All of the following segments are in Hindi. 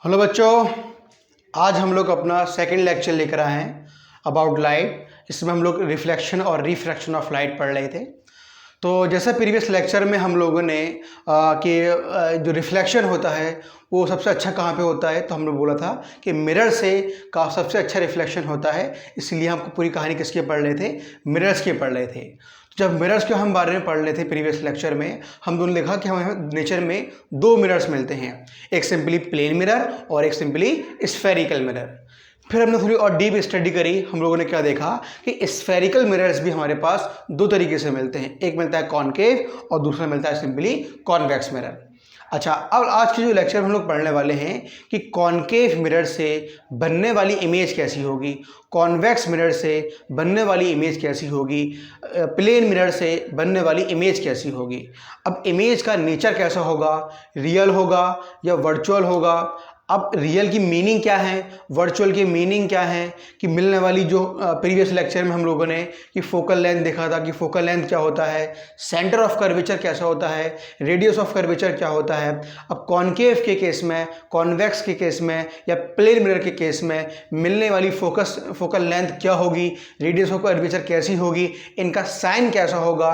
हेलो बच्चों, आज हम लोग अपना सेकंड लेक्चर लेकर आए हैं अबाउट लाइट। इसमें हम लोग रिफ्लेक्शन और रिफ्रैक्शन ऑफ लाइट पढ़ रहे थे। तो जैसे प्रीवियस लेक्चर में हम लोगों ने जो रिफ्लेक्शन होता है वो सबसे अच्छा कहाँ पे होता है, तो हमने बोला था कि मिरर से का सबसे अच्छा रिफ्लेक्शन होता है। इसलिए हम पूरी कहानी किसके पढ़ रहे थे, मिरर्स के पढ़ रहे थे। तो जब मिरर्स के हम बारे में पढ़ रहे थे प्रीवियस लेक्चर में, हम दोनों लिखा कि हमें नेचर में दो मिरर्स मिलते हैं, एक सिंपली प्लेन मिरर और एक सिंपली स्फेरिकल मिरर। फिर हमने थोड़ी और डीप स्टडी करी। हम लोगों ने क्या देखा कि स्फेरिकल मिरर्स भी हमारे पास दो तरीके से मिलते हैं, एक मिलता है कॉनकेव और दूसरा मिलता है सिंपली कॉन्वेक्स मिरर। अच्छा, अब आज के जो लेक्चर हम लोग पढ़ने वाले हैं कि कॉनकेव मिरर से बनने वाली इमेज कैसी होगी, कॉन्वेक्स मिरर से बनने वाली इमेज कैसी होगी, प्लेन मिरर से बनने वाली इमेज कैसी होगी। अब इमेज का नेचर कैसा होगा, रियल होगा या वर्चुअल होगा। अब रियल की मीनिंग क्या है, वर्चुअल की मीनिंग क्या है, कि मिलने वाली जो प्रीवियस लेक्चर में हम लोगों ने कि फोकल लेंथ देखा था कि फोकल लेंथ क्या होता है, सेंटर ऑफ कर्वेचर कैसा होता है, रेडियस ऑफ कर्वेचर क्या होता है। अब कॉनकेव के केस में, कॉन्वेक्स के केस में या प्लेन मिरर के केस में मिलने वाली फोकल लेंथ क्या होगी, रेडियस ऑफ कर्वेचर कैसी होगी, इनका साइन कैसा होगा,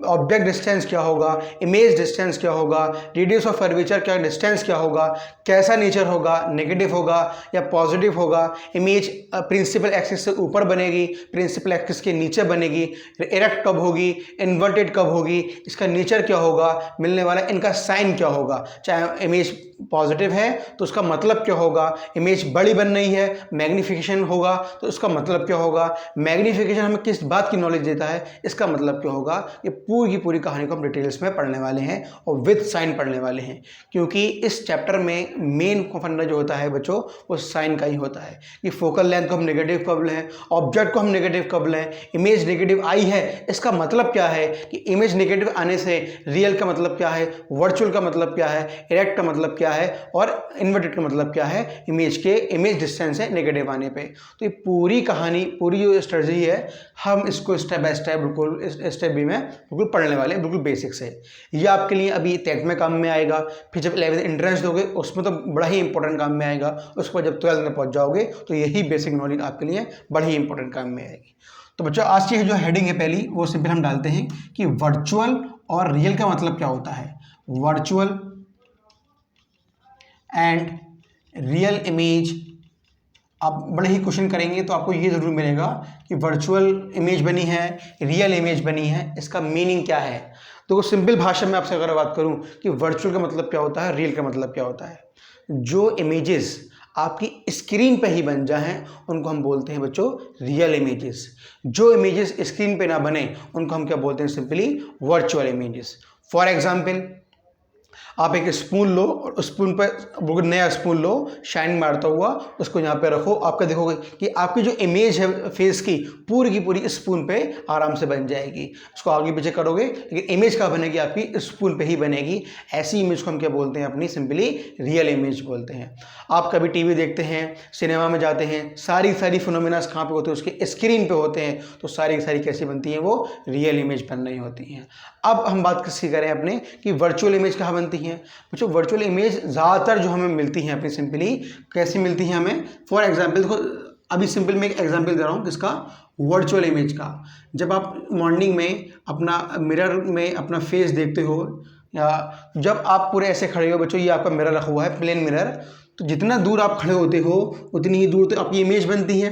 ऑब्जेक्ट डिस्टेंस क्या होगा, इमेज डिस्टेंस क्या होगा, रेडियस ऑफ कर्वेचर क्या डिस्टेंस क्या होगा, कैसा नेचर होगा, नेगेटिव होगा या पॉजिटिव होगा, इमेज प्रिंसिपल एक्सिस से ऊपर बनेगी, प्रिंसिपल एक्सिस के नीचे बनेगी, इरेक्ट कब होगी, इन्वर्टेड कब होगी, इसका नेचर क्या होगा, मिलने वाला इनका साइन क्या होगा। चाहे इमेज पॉजिटिव है तो उसका मतलब क्या होगा, इमेज बड़ी बन रही है, मैग्निफिकेशन होगा तो उसका मतलब क्या होगा, मैग्निफिकेशन हमें किस बात की नॉलेज देता है, इसका मतलब क्या होगा। ये पूरी की पूरी कहानी को हम डिटेल्स में पढ़ने वाले हैं और विद साइन पढ़ने वाले हैं, क्योंकि इस चैप्टर में मेन फंडा जो होता है बच्चों वो साइन का ही होता है कि फोकल लेंथ को हम नेगेटिव कब लें, ऑब्जेक्ट को हम नेगेटिव कब लें, इमेज नेगेटिव आई है इसका मतलब क्या है, कि इमेज नेगेटिव आने से रियल का मतलब क्या है, वर्चुअल का मतलब क्या है, इरेक्ट का मतलब क्या है और इन्वर्टेड का मतलब क्या है, इमेज डिस्टेंस है नेगेटिव आने पे। तो ये पूरी कहानी, पूरी जो स्ट्रेटजी है, हम इसको स्टेप बाय स्टेप बिल्कुल स्टेप भी में बिल्कुल पढ़ने वाले, बिल्कुल बेसिक से। ये आपके लिए अभी 10th में काम में आएगा, फिर जब 11th एंट्रेंस दोगे उसमें तो बड़ा ही इंपॉर्टेंट काम में आएगा, उसके बाद जब 12th में पहुंच जाओगे तो यही बेसिक नॉलेज आपके लिए बड़ी ही इंपॉर्टेंट काम में आएगी। तो बच्चों, आज की जो हेडिंग है पहली, वो सिंपल हम डालते हैं कि वर्चुअल और रियल का मतलब क्या होता है। वर्चुअल एंड रियल इमेज आप बड़े ही क्वेश्चन करेंगे तो आपको ये जरूर मिलेगा कि वर्चुअल इमेज बनी है, रियल इमेज बनी है, इसका मीनिंग क्या है। तो सिंपल भाषा में आपसे अगर बात करूं कि वर्चुअल का मतलब क्या होता है, रियल का मतलब क्या होता है। जो इमेजेस आपकी स्क्रीन पे ही बन जाएं उनको हम बोलते हैं बच्चों रियल इमेजेस। जो इमेजेस स्क्रीन पे ना बने उनको हम क्या बोलते हैं, simply virtual images. For example, आप एक स्पून लो और स्पून पर नया स्पून लो, शाइन मारता हुआ उसको यहाँ पे रखो, आपका देखोगे कि आपकी जो इमेज है फेस की पूरी स्पून पे आराम से बन जाएगी। उसको आगे पीछे करोगे लेकिन इमेज कहाँ बनेगी, आपकी स्पून पे ही बनेगी। ऐसी इमेज को हम क्या बोलते हैं, अपनी सिंपली रियल इमेज बोलते हैं। आप कभी टीवी देखते हैं, सिनेमा में जाते हैं, सारी फिनोमेनास कहाँ पे होते हैं, उसके स्क्रीन पे होते हैं, तो सारी कैसी बनती हैं, वो रियल इमेज बन रही होती हैं। अब हम बात किसकी करें अपने कि वर्चुअल इमेज कहाँ बनती है। बच्चों, वर्चुअल इमेज ज़्यादातर जो हमें मिलती हैं अपनी सिंपली कैसी मिलती हैं हमें। फॉर एग्जांपल देखो, अभी सिंपल मैं एक एग्जांपल दे रहा हूँ किसका, वर्चुअल इमेज का। जब आप मॉर्निंग में अपना मिरर में अपना फेस देखते हो, या जब आप पूरे ऐसे खड़े हो बच्चों, ये आपका मिरर रखा हुआ है प्लेन मिरर, तो जितना दूर आप खड़े होते हो उतनी ही दूर तो आपकी इमेज बनती है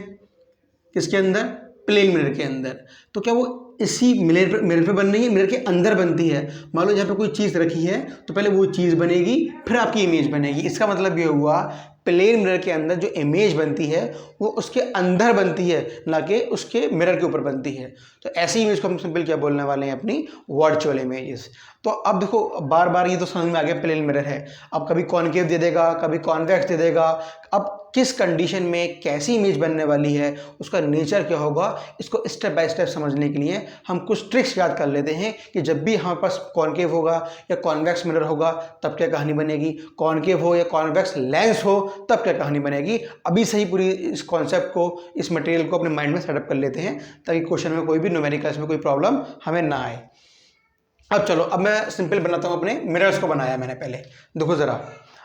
किसके अंदर, प्लेन मिरर के अंदर। तो क्या वो इसी मिरर पे बन रही है, मिरर के अंदर बनती है। मान लो जहाँ पे कोई चीज़ रखी है तो पहले वो चीज़ बनेगी फिर आपकी इमेज बनेगी। इसका मतलब ये हुआ प्लेन मिरर के अंदर जो इमेज बनती है वो उसके अंदर बनती है, ना कि उसके मिरर के ऊपर बनती है। तो ऐसी इमेज को हम सिंपल क्या बोलने वाले हैं, अपनी वर्चुअल इमेजेस। तो अब देखो, बार बार ये तो समझ में आ गया प्लेन मिरर है, अब कभी कॉनकेव दे देगा, कभी कॉन्वेक्स दे देगा। अब किस कंडीशन में कैसी इमेज बनने वाली है, उसका नेचर क्या होगा, इसको स्टेप बाय स्टेप समझने के लिए हम कुछ ट्रिक्स याद कर लेते हैं कि जब भी हमारे पास कॉनकेव होगा या कॉन्वेक्स मिरर होगा तब क्या कहानी बनेगी, कॉनकेव हो या कॉन्वेक्स लेंस हो तब क्या कहानी बनेगी। अभी से ही पूरी इस कॉन्सेप्ट को, इस मटेरियल को अपने माइंड में सेटअप कर लेते हैं ताकि क्वेश्चन में कोई भी न्यूमेरिकल्स में कोई प्रॉब्लम हमें ना आए। अब चलो, अब मैं सिंपल बनाता हूँ, अपने मिरर्स को बनाया मैंने पहले। देखो ज़रा,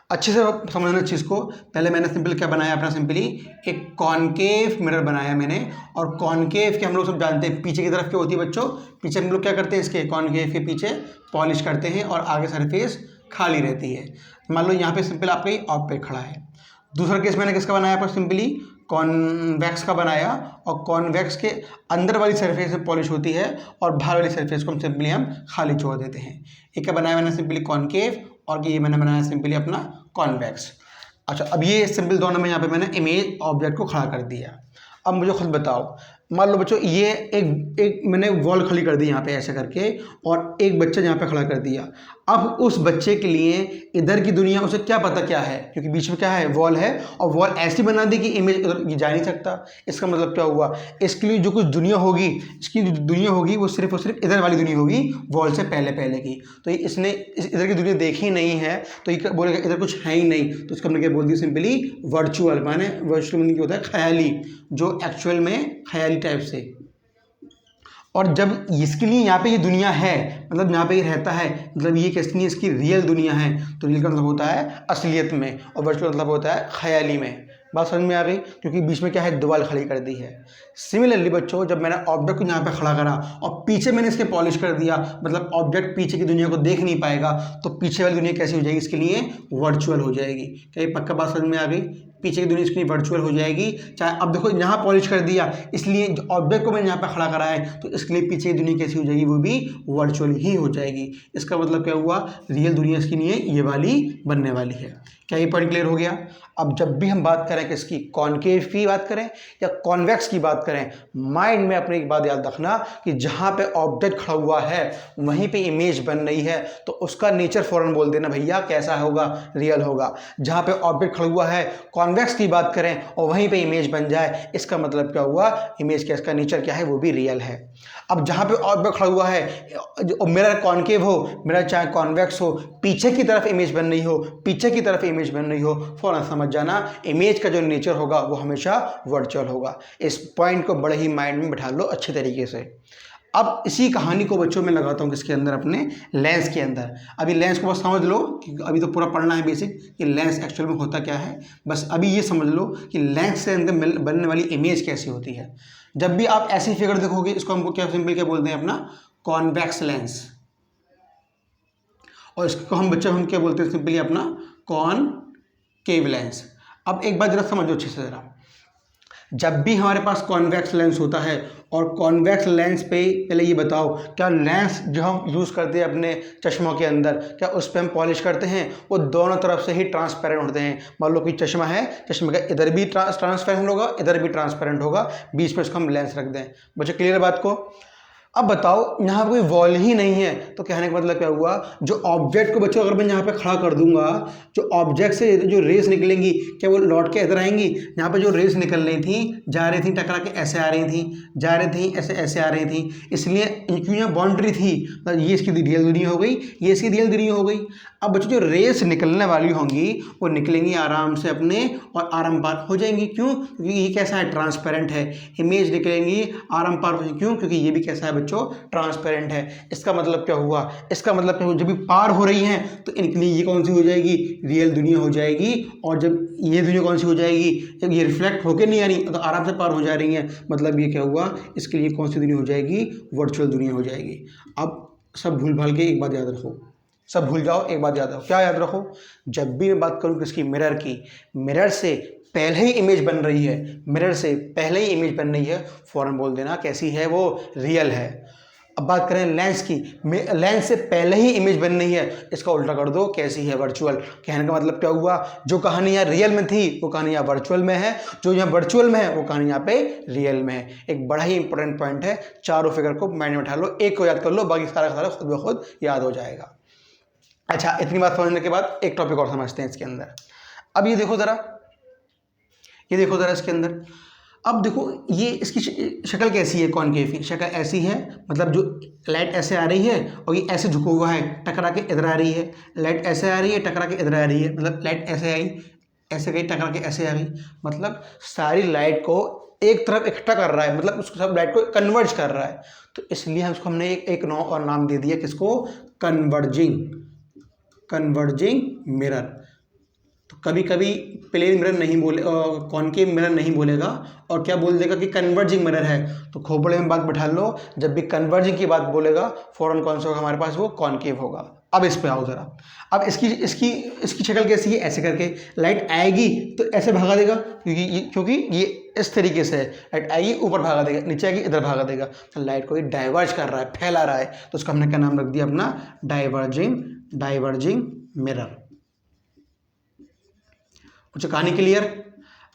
अच्छे से समझना चीज़ को। पहले मैंने सिंपल क्या बनाया अपना, सिंपली एक कॉनकेव मिरर बनाया मैंने। और कॉनकेव के हम लोग सब जानते हैं पीछे की तरफ क्या होती है बच्चों, पीछे हम लोग क्या करते हैं, इसके कॉनकेव के पीछे पॉलिश करते हैं और आगे सरफेस खाली रहती है। मान लो यहाँ पे सिंपल आपका ऑब्जेक्ट खड़ा है। दूसरा केस मैंने किसका बनाया पर, सिंपली कॉन्वेक्स का बनाया। और कॉन्वेक्स के अंदर वाली सरफेस में पॉलिश होती है और बाहर वाली सरफेस को हम सिंपली हम खाली छोड़ देते हैं। एक क्या बनाया मैंने सिंपली कॉनकेव, और ये मैंने बनाया सिंपली अपना कॉन्वेक्स। अच्छा, अब ये सिंपल दोनों में यहाँ पे मैंने इमेज ऑब्जेक्ट को खड़ा कर दिया। अब मुझे खुद बताओ, मान लो बच्चों ये एक मैंने वॉल खड़ी कर दी यहाँ पे ऐसे करके, और एक बच्चा यहाँ पे खड़ा कर दिया। अब उस बच्चे के लिए इधर की दुनिया उसे क्या पता क्या है, क्योंकि बीच में क्या है, वॉल है, और वॉल ऐसी बना दी कि इमेज उधर जा नहीं सकता। इसका मतलब क्या हुआ, इसके लिए जो कुछ दुनिया होगी, इसकी जो दुनिया होगी वो सिर्फ और सिर्फ इधर वाली दुनिया होगी, वॉल से पहले पहले की। तो इसने इधर की दुनिया देखी नहीं है, तो ये बोलेगा इधर कुछ है ही नहीं। तो इसका हमने क्या बोल दिया, सिंपली वर्चुअल, माने वर्चुअल मीनिंग क्या होता है, ख्याली, जो एक्चुअल में ख्याली टाइप से। और जब इसके लिए यहाँ पे ये दुनिया है, मतलब यहाँ पे ये रहता है, मतलब ये किसके लिए, इसकी रियल दुनिया है। तो रियल का मतलब होता है असलियत में, और वर्चुअल मतलब होता है ख्याली में। बात समझ में आ गई, क्योंकि बीच में क्या है, दीवार खड़ी कर दी है। सिमिलरली बच्चों, जब मैंने ऑब्जेक्ट को यहाँ पे खड़ा करा और पीछे मैंने इसके पॉलिश कर दिया, मतलब ऑब्जेक्ट पीछे की दुनिया को देख नहीं पाएगा, तो पीछे वाली दुनिया कैसी हो जाएगी, इसके लिए वर्चुअल हो जाएगी। क्या ये पक्का बात समझ में आ गई, पीछे की दुनिया इसके लिए वर्चुअल हो जाएगी। चाहे अब देखो यहाँ पॉलिश कर दिया, इसलिए ऑब्जेक्ट को मैंने यहाँ पे खड़ा करा है, तो इसके लिए पीछे की दुनिया कैसी हो जाएगी, वो भी वर्चुअल ही हो जाएगी। इसका मतलब क्या हुआ, रियल दुनिया इसकी लिए ये वाली बनने वाली है। क्या ये पॉइंट क्लियर हो गया। अब जब भी हम बात करें किसकी, कॉनकेव की बात करें या कॉन्वेक्स की बात करें, माइंड में अपने एक बात याद रखना कि जहाँ पे ऑब्जेक्ट खड़ा हुआ है वहीं पे इमेज बन रही है, तो उसका नेचर फौरन बोल देना भैया कैसा होगा, रियल होगा। जहाँ पे ऑब्जेक्ट खड़ा हुआ है, कॉन्वेक्स की बात करें और वहीं पे इमेज बन जाए, इसका मतलब क्या हुआ, इमेज का इसका नेचर क्या है, वो भी रियल है। अब जहाँ पे ऑब्जेक्ट खड़ा हुआ है, जो मिरर कॉनकेव हो, मिरर चाहे कॉन्वेक्स हो, पीछे की तरफ इमेज बन रही हो, पीछे की तरफ इमेज बन रही हो, फौरन समझ जाना इमेज का जो नेचर होगा वो हमेशा वर्चुअल होगा। इस पॉइंट को बड़े ही माइंड में बैठा लो अच्छे तरीके से। अब इसी कहानी को बच्चों में लगाता हूँ किसके अंदर, अपने लेंस के अंदर। अभी लेंस को बस समझ लो कि अभी तो पूरा पढ़ना है बेसिक कि लेंस एक्चुअल में होता क्या है। बस अभी ये समझ लो कि लेंस से अंदर बनने वाली इमेज कैसी होती है। जब भी आप ऐसी फिगर देखोगे, इसको हमको क्या सिंपल क्या बोलते हैं, अपना कॉन्वेक्स लेंस। और इसको हम बच्चे हम क्या बोलते हैं, सिंपली अपना कॉनकेव लेंस। अब एक बात जरा समझो अच्छे से जरा, जब भी हमारे पास कॉन्वेक्स लेंस होता है, और कॉन्वेक्स लेंस पे पहले ये बताओ, क्या लेंस जो हम यूज़ करते हैं अपने चश्मों के अंदर, क्या उस पर हम पॉलिश करते हैं, वो दोनों तरफ से ही ट्रांसपेरेंट होते हैं। मान लो कि चश्मा है, चश्मे का इधर भी ट्रांसपेरेंट होगा, इधर भी ट्रांसपेरेंट होगा, बीच में इसको हम लेंस रख दें। बच्चे क्लियर बात को। अब बताओ, यहाँ कोई वॉल ही नहीं है, तो कहने का मतलब क्या हुआ, जो ऑब्जेक्ट को बच्चों अगर मैं यहाँ पे खड़ा कर दूंगा, जो ऑब्जेक्ट से जो रेस निकलेंगी, क्या वो लौट के इधर आएंगी। यहाँ पे जो रेस निकल रही थी, जा रही थी टकरा के ऐसे आ रही थी, जा रही थी ऐसे ऐसे आ रही थी, इसलिए क्यों यहाँ बाउंड्री थी, तो ये इसकी रियल दुनिया हो गई, ये इसकी रियल दुनिया हो गई। अब बच्चों जो रेस निकलने वाली होंगी वो निकलेंगी आराम से अपने और आराम पार हो जाएंगी। क्यों, क्योंकि ये कैसा है, ट्रांसपेरेंट है। इमेज निकलेंगी आराम पार हो जाएंगी, क्यों, क्योंकि ये भी कैसा है बच्चों, ट्रांसपेरेंट है। इसका मतलब क्या हुआ, इसका मतलब क्या हुआ, जब भी पार हो रही हैं तो इनके लिए ये कौन सी हो जाएगी, रियल दुनिया हो जाएगी। और जब ये दुनिया कौन सी हो जाएगी, जब ये रिफ्लेक्ट होकर नहीं आ रही तो आराम से पार हो जा रही हैं, मतलब ये क्या हुआ, इसके लिए कौन सी दुनिया हो जाएगी, वर्चुअल दुनिया हो जाएगी। अब सब भूल भाल के एक बात याद रखो, सब भूल जाओ, एक बात याद रखो। क्या याद रखो, जब भी मैं बात करूँ किसकी, मिरर की, मिरर से पहले ही इमेज बन रही है, मिरर से पहले ही इमेज बन रही है, फौरन बोल देना कैसी है, वो रियल है। अब बात करें लेंस की, लेंस से पहले ही इमेज बन रही है, इसका उल्टा कर दो, कैसी है, वर्चुअल। कहने का मतलब क्या हुआ, जो कहानी यहाँ रियल में थी वो कहानी यहाँ वर्चुअल में है, जो यहाँ वर्चुअल में है वो कहानी यहाँ पे रियल में है। एक बड़ा ही इंपॉर्टेंट पॉइंट है, चारों फिगर को माइंड में बैठा लो, एक को याद कर लो, बाकी सारा सारा खुद ब खुद याद हो जाएगा। अच्छा, इतनी बात समझने के बाद एक टॉपिक और समझते हैं इसके अंदर। अब ये देखो ज़रा, ये देखो ज़रा इसके अंदर। अब देखो ये इसकी शक्ल कैसी है, कॉनकेव की शक्ल ऐसी है, मतलब जो लाइट ऐसे आ रही है और ये ऐसे झुका हुआ है, टकरा के इधर आ रही है, लाइट ऐसे आ रही है, टकरा के इधर आ रही है, मतलब लाइट ऐसे आई, ऐसे गई, टकरा के ऐसे आ गई, मतलब सारी लाइट को एक तरफ इकट्ठा कर रहा है, मतलब उसको सब लाइट को कन्वर्ज कर रहा है। तो इसलिए हम उसको हमने एक और नाम दे दिया, किसको, कन्वर्जिंग मिरर। तो कभी कभी प्लेन मिरर नहीं बोले, कॉनकेव मिरर नहीं बोलेगा और क्या बोल देगा कि कन्वर्जिंग मिरर है। तो खोपड़े में बात बैठा लो, जब भी कन्वर्जिंग की बात बोलेगा फौरन कौन सा होगा हमारे पास, वो कॉनकेव होगा। अब इस पे आओ जरा। अब इसकी शक्ल कैसी है, ऐसे करके लाइट आएगी तो ऐसे भगा देगा, क्योंकि ये इस तरीके से है, लाइट आएगी ऊपर भागा देगा, नीचे आएगी इधर भागा देगा। तो लाइट को ये डाइवर्ज कर रहा है, फैला रहा है, तो उसका हमने क्या नाम रख दिया अपना, डाइवर्जिंग मिरर। कुछ कहानी क्लियर।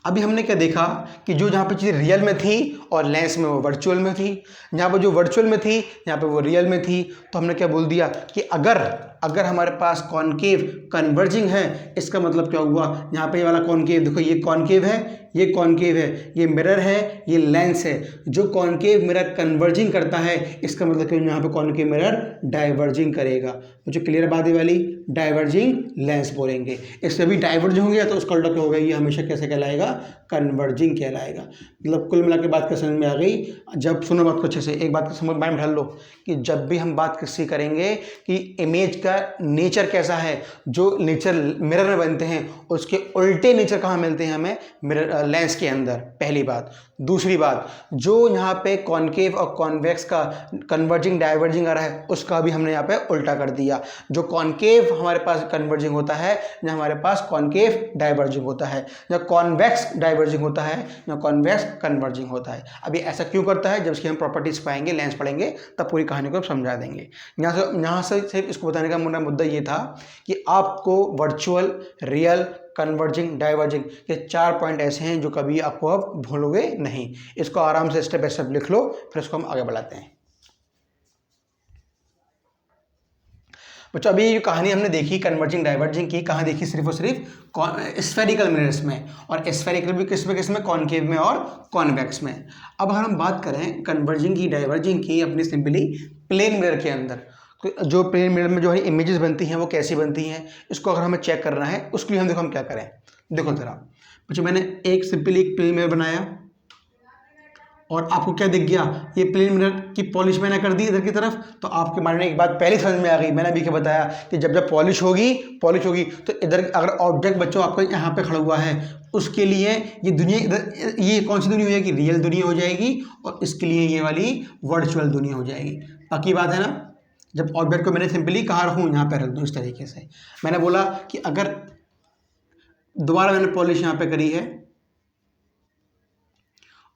अभी हमने क्या देखा कि जो जहाँ पे चीज़ रियल में थी और लेंस में वो वर्चुअल में थी, जहाँ पे जो वर्चुअल में थी यहाँ पे वो रियल में थी। तो हमने क्या बोल दिया कि अगर हमारे पास कॉनकेव कन्वर्जिंग है, इसका मतलब क्या हुआ, यहाँ पे ये वाला कॉनकेव देखो, ये कॉनकेव है, ये कॉनकेव है, ये मिरर है, ये लेंस है। जो कॉनकेव मिरर कन्वर्जिंग करता है, इसका मतलब कि यहाँ पे कॉनकेव मिरर डाइवर्जिंग करेगा। तो जो क्लियर बात है वाली, डाइवर्जिंग लेंस बोलेंगे। इससे भी डाइवर्ज होंगे तो उसका उल्टा क्या होगा, ये हमेशा कैसे कहलाएगा, कन्वर्जिंग कहलाएगा। मतलब कुल मिला के बात का समझ में आ गई। जब सुनो बात को अच्छे से, एक बात को समझ में ढाल लो कि जब भी हम बात किसी करेंगे कि इमेज का नेचर कैसा है, जो नेचर मिरर में बनते हैं उसके उल्टे नेचर कहाँ मिलते हैं हमें, मिरर लेंस के अंदर, पहली बात। दूसरी बात, जो यहाँ पे कॉनकेव और कॉन्वेक्स का कन्वर्जिंग डाइवर्जिंग आ रहा है, उसका भी हमने यहाँ पे उल्टा कर दिया। जो कॉनकेव हमारे पास कन्वर्जिंग होता है, या हमारे पास कॉनकेव डाइवर्जिंग होता है, या कॉन्वेक्स डाइवर्जिंग होता है, या कॉन्वेक्स कन्वर्जिंग होता है। अभी ऐसा क्यों करता है, जब इसकी हम प्रॉपर्टीज पाएंगे, लेंस पढ़ेंगे, तब पूरी कहानी को समझा देंगे। यहाँ से सिर्फ इसको बताने का मेरा मुद्दा ये था कि आपको वर्चुअल, रियल, कन्वर्जिंग, डाइवर्जिंग, ये 4 पॉइंट ऐसे हैं जो कभी आपको अब भूलोगे नहीं। इसको आराम से स्टेप बाय स्टेप लिख लो, फिर इसको हम आगे बढ़ाते हैं। बच्चों अभी ये कहानी हमने देखी कन्वर्जिंग डाइवर्जिंग की, कहाँ देखी, सिर्फ और सिर्फ स्फेरिकल मिरर्स में, और स्फेरिकल भी किसमें, कॉनकेव में और कॉन्वेक्स में। अब अगर हम बात करें कन्वर्जिंग की, डाइवर्जिंग की, अपनी सिंपली प्लेन मिरर के अंदर, जो प्लेन मिरर में जो है इमेजेस बनती हैं वो कैसी बनती हैं, इसको अगर हमें चेक करना है, उसके लिए हम क्या करें। देखो जरा बच्चों, मैंने सिंपली एक प्लेन मिरर बनाया और आपको क्या दिख गया, ये प्लेन मिरर की पॉलिश मैंने कर दी इधर की तरफ। तो आपके माइंड में एक बात पहले समझ में आ गई, मैंने अभी क्या बताया कि जब पॉलिश होगी तो इधर अगर ऑब्जेक्ट बच्चों आपको यहाँ पे खड़ा हुआ है, उसके लिए ये दुनिया इधर, ये कौन सी दुनिया हो जाएगी, रियल दुनिया हो जाएगी, और इसके लिए ये वाली वर्चुअल दुनिया हो जाएगी। बाकी बात है ना। जब ऑब्जेक्ट को मैंने सिंपली कहाँ रखूँ, यहाँ पे रख दूँ इस तरीके से। मैंने बोला कि अगर दोबारा मैंने पॉलिश यहाँ पे करी है,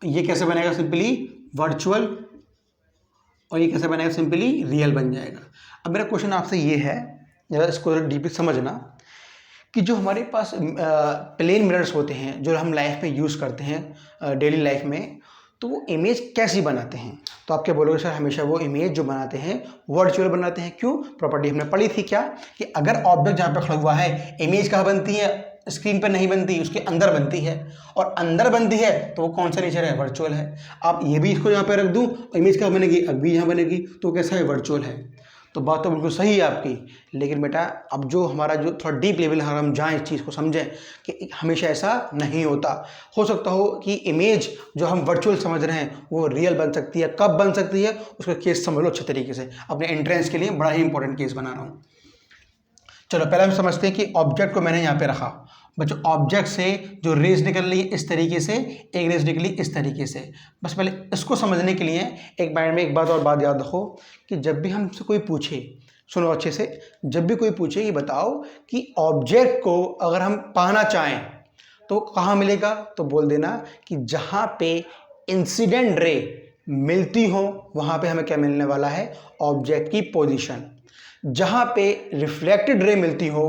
ये कैसे बनेगा, सिंपली वर्चुअल, और ये कैसे बनेगा, सिंपली रियल बन जाएगा। अब मेरा क्वेश्चन आपसे ये है, जरा इसको डीपली समझना, कि जो हमारे पास प्लेन मिरर्स होते हैं जो हम लाइफ में यूज़ करते हैं डेली लाइफ में, तो वो इमेज कैसी बनाते हैं। तो आप क्या बोलोगे, सर हमेशा वो इमेज जो बनाते हैं वर्चुअल बनाते हैं, क्यों, प्रॉपर्टी हमने पढ़ी थी क्या, कि अगर ऑब्जेक्ट जहाँ पे खड़ा हुआ है, इमेज कहाँ बनती है, स्क्रीन पर नहीं बनती, उसके अंदर बनती है, और अंदर बनती है तो वो कौन सा नेचर है, वर्चुअल है। आप ये भी इसको यहाँ पे रख दूँ, इमेज कहाँ बनेगी, अब भी यहाँ बनेगी, तो कैसा है, वर्चुअल है। तो बात तो बिल्कुल सही है आपकी, लेकिन बेटा अब जो हमारा जो थोड़ा डीप लेवल है, हम जाएँ इस चीज़ को समझें कि हमेशा ऐसा नहीं होता। हो सकता हो कि इमेज जो हम वर्चुअल समझ रहे हैं वो रियल बन सकती है। कब बन सकती है, उसका केस समझ लो अच्छे तरीके से। अपने एंट्रेंस के लिए बड़ा ही इंपॉर्टेंट केस बना रहा हूँ। चलो पहले हम समझते हैं कि ऑब्जेक्ट को मैंने यहाँ पे रखा। बच्चों ऑब्जेक्ट से जो रेज निकल रही है इस तरीके से, एक रेज निकली इस तरीके से। बस पहले इसको समझने के लिए एक माइंड में एक बात और बात याद रखो कि जब भी हमसे कोई पूछे, सुनो अच्छे से, जब भी कोई पूछे कि बताओ कि ऑब्जेक्ट को अगर हम पाना चाहें तो कहाँ मिलेगा, तो बोल देना कि जहाँ पे इंसिडेंट रे मिलती हो वहाँ पे हमें क्या मिलने वाला है, ऑब्जेक्ट की पोजीशन। जहाँ पे रिफ्लेक्टेड रे मिलती हो,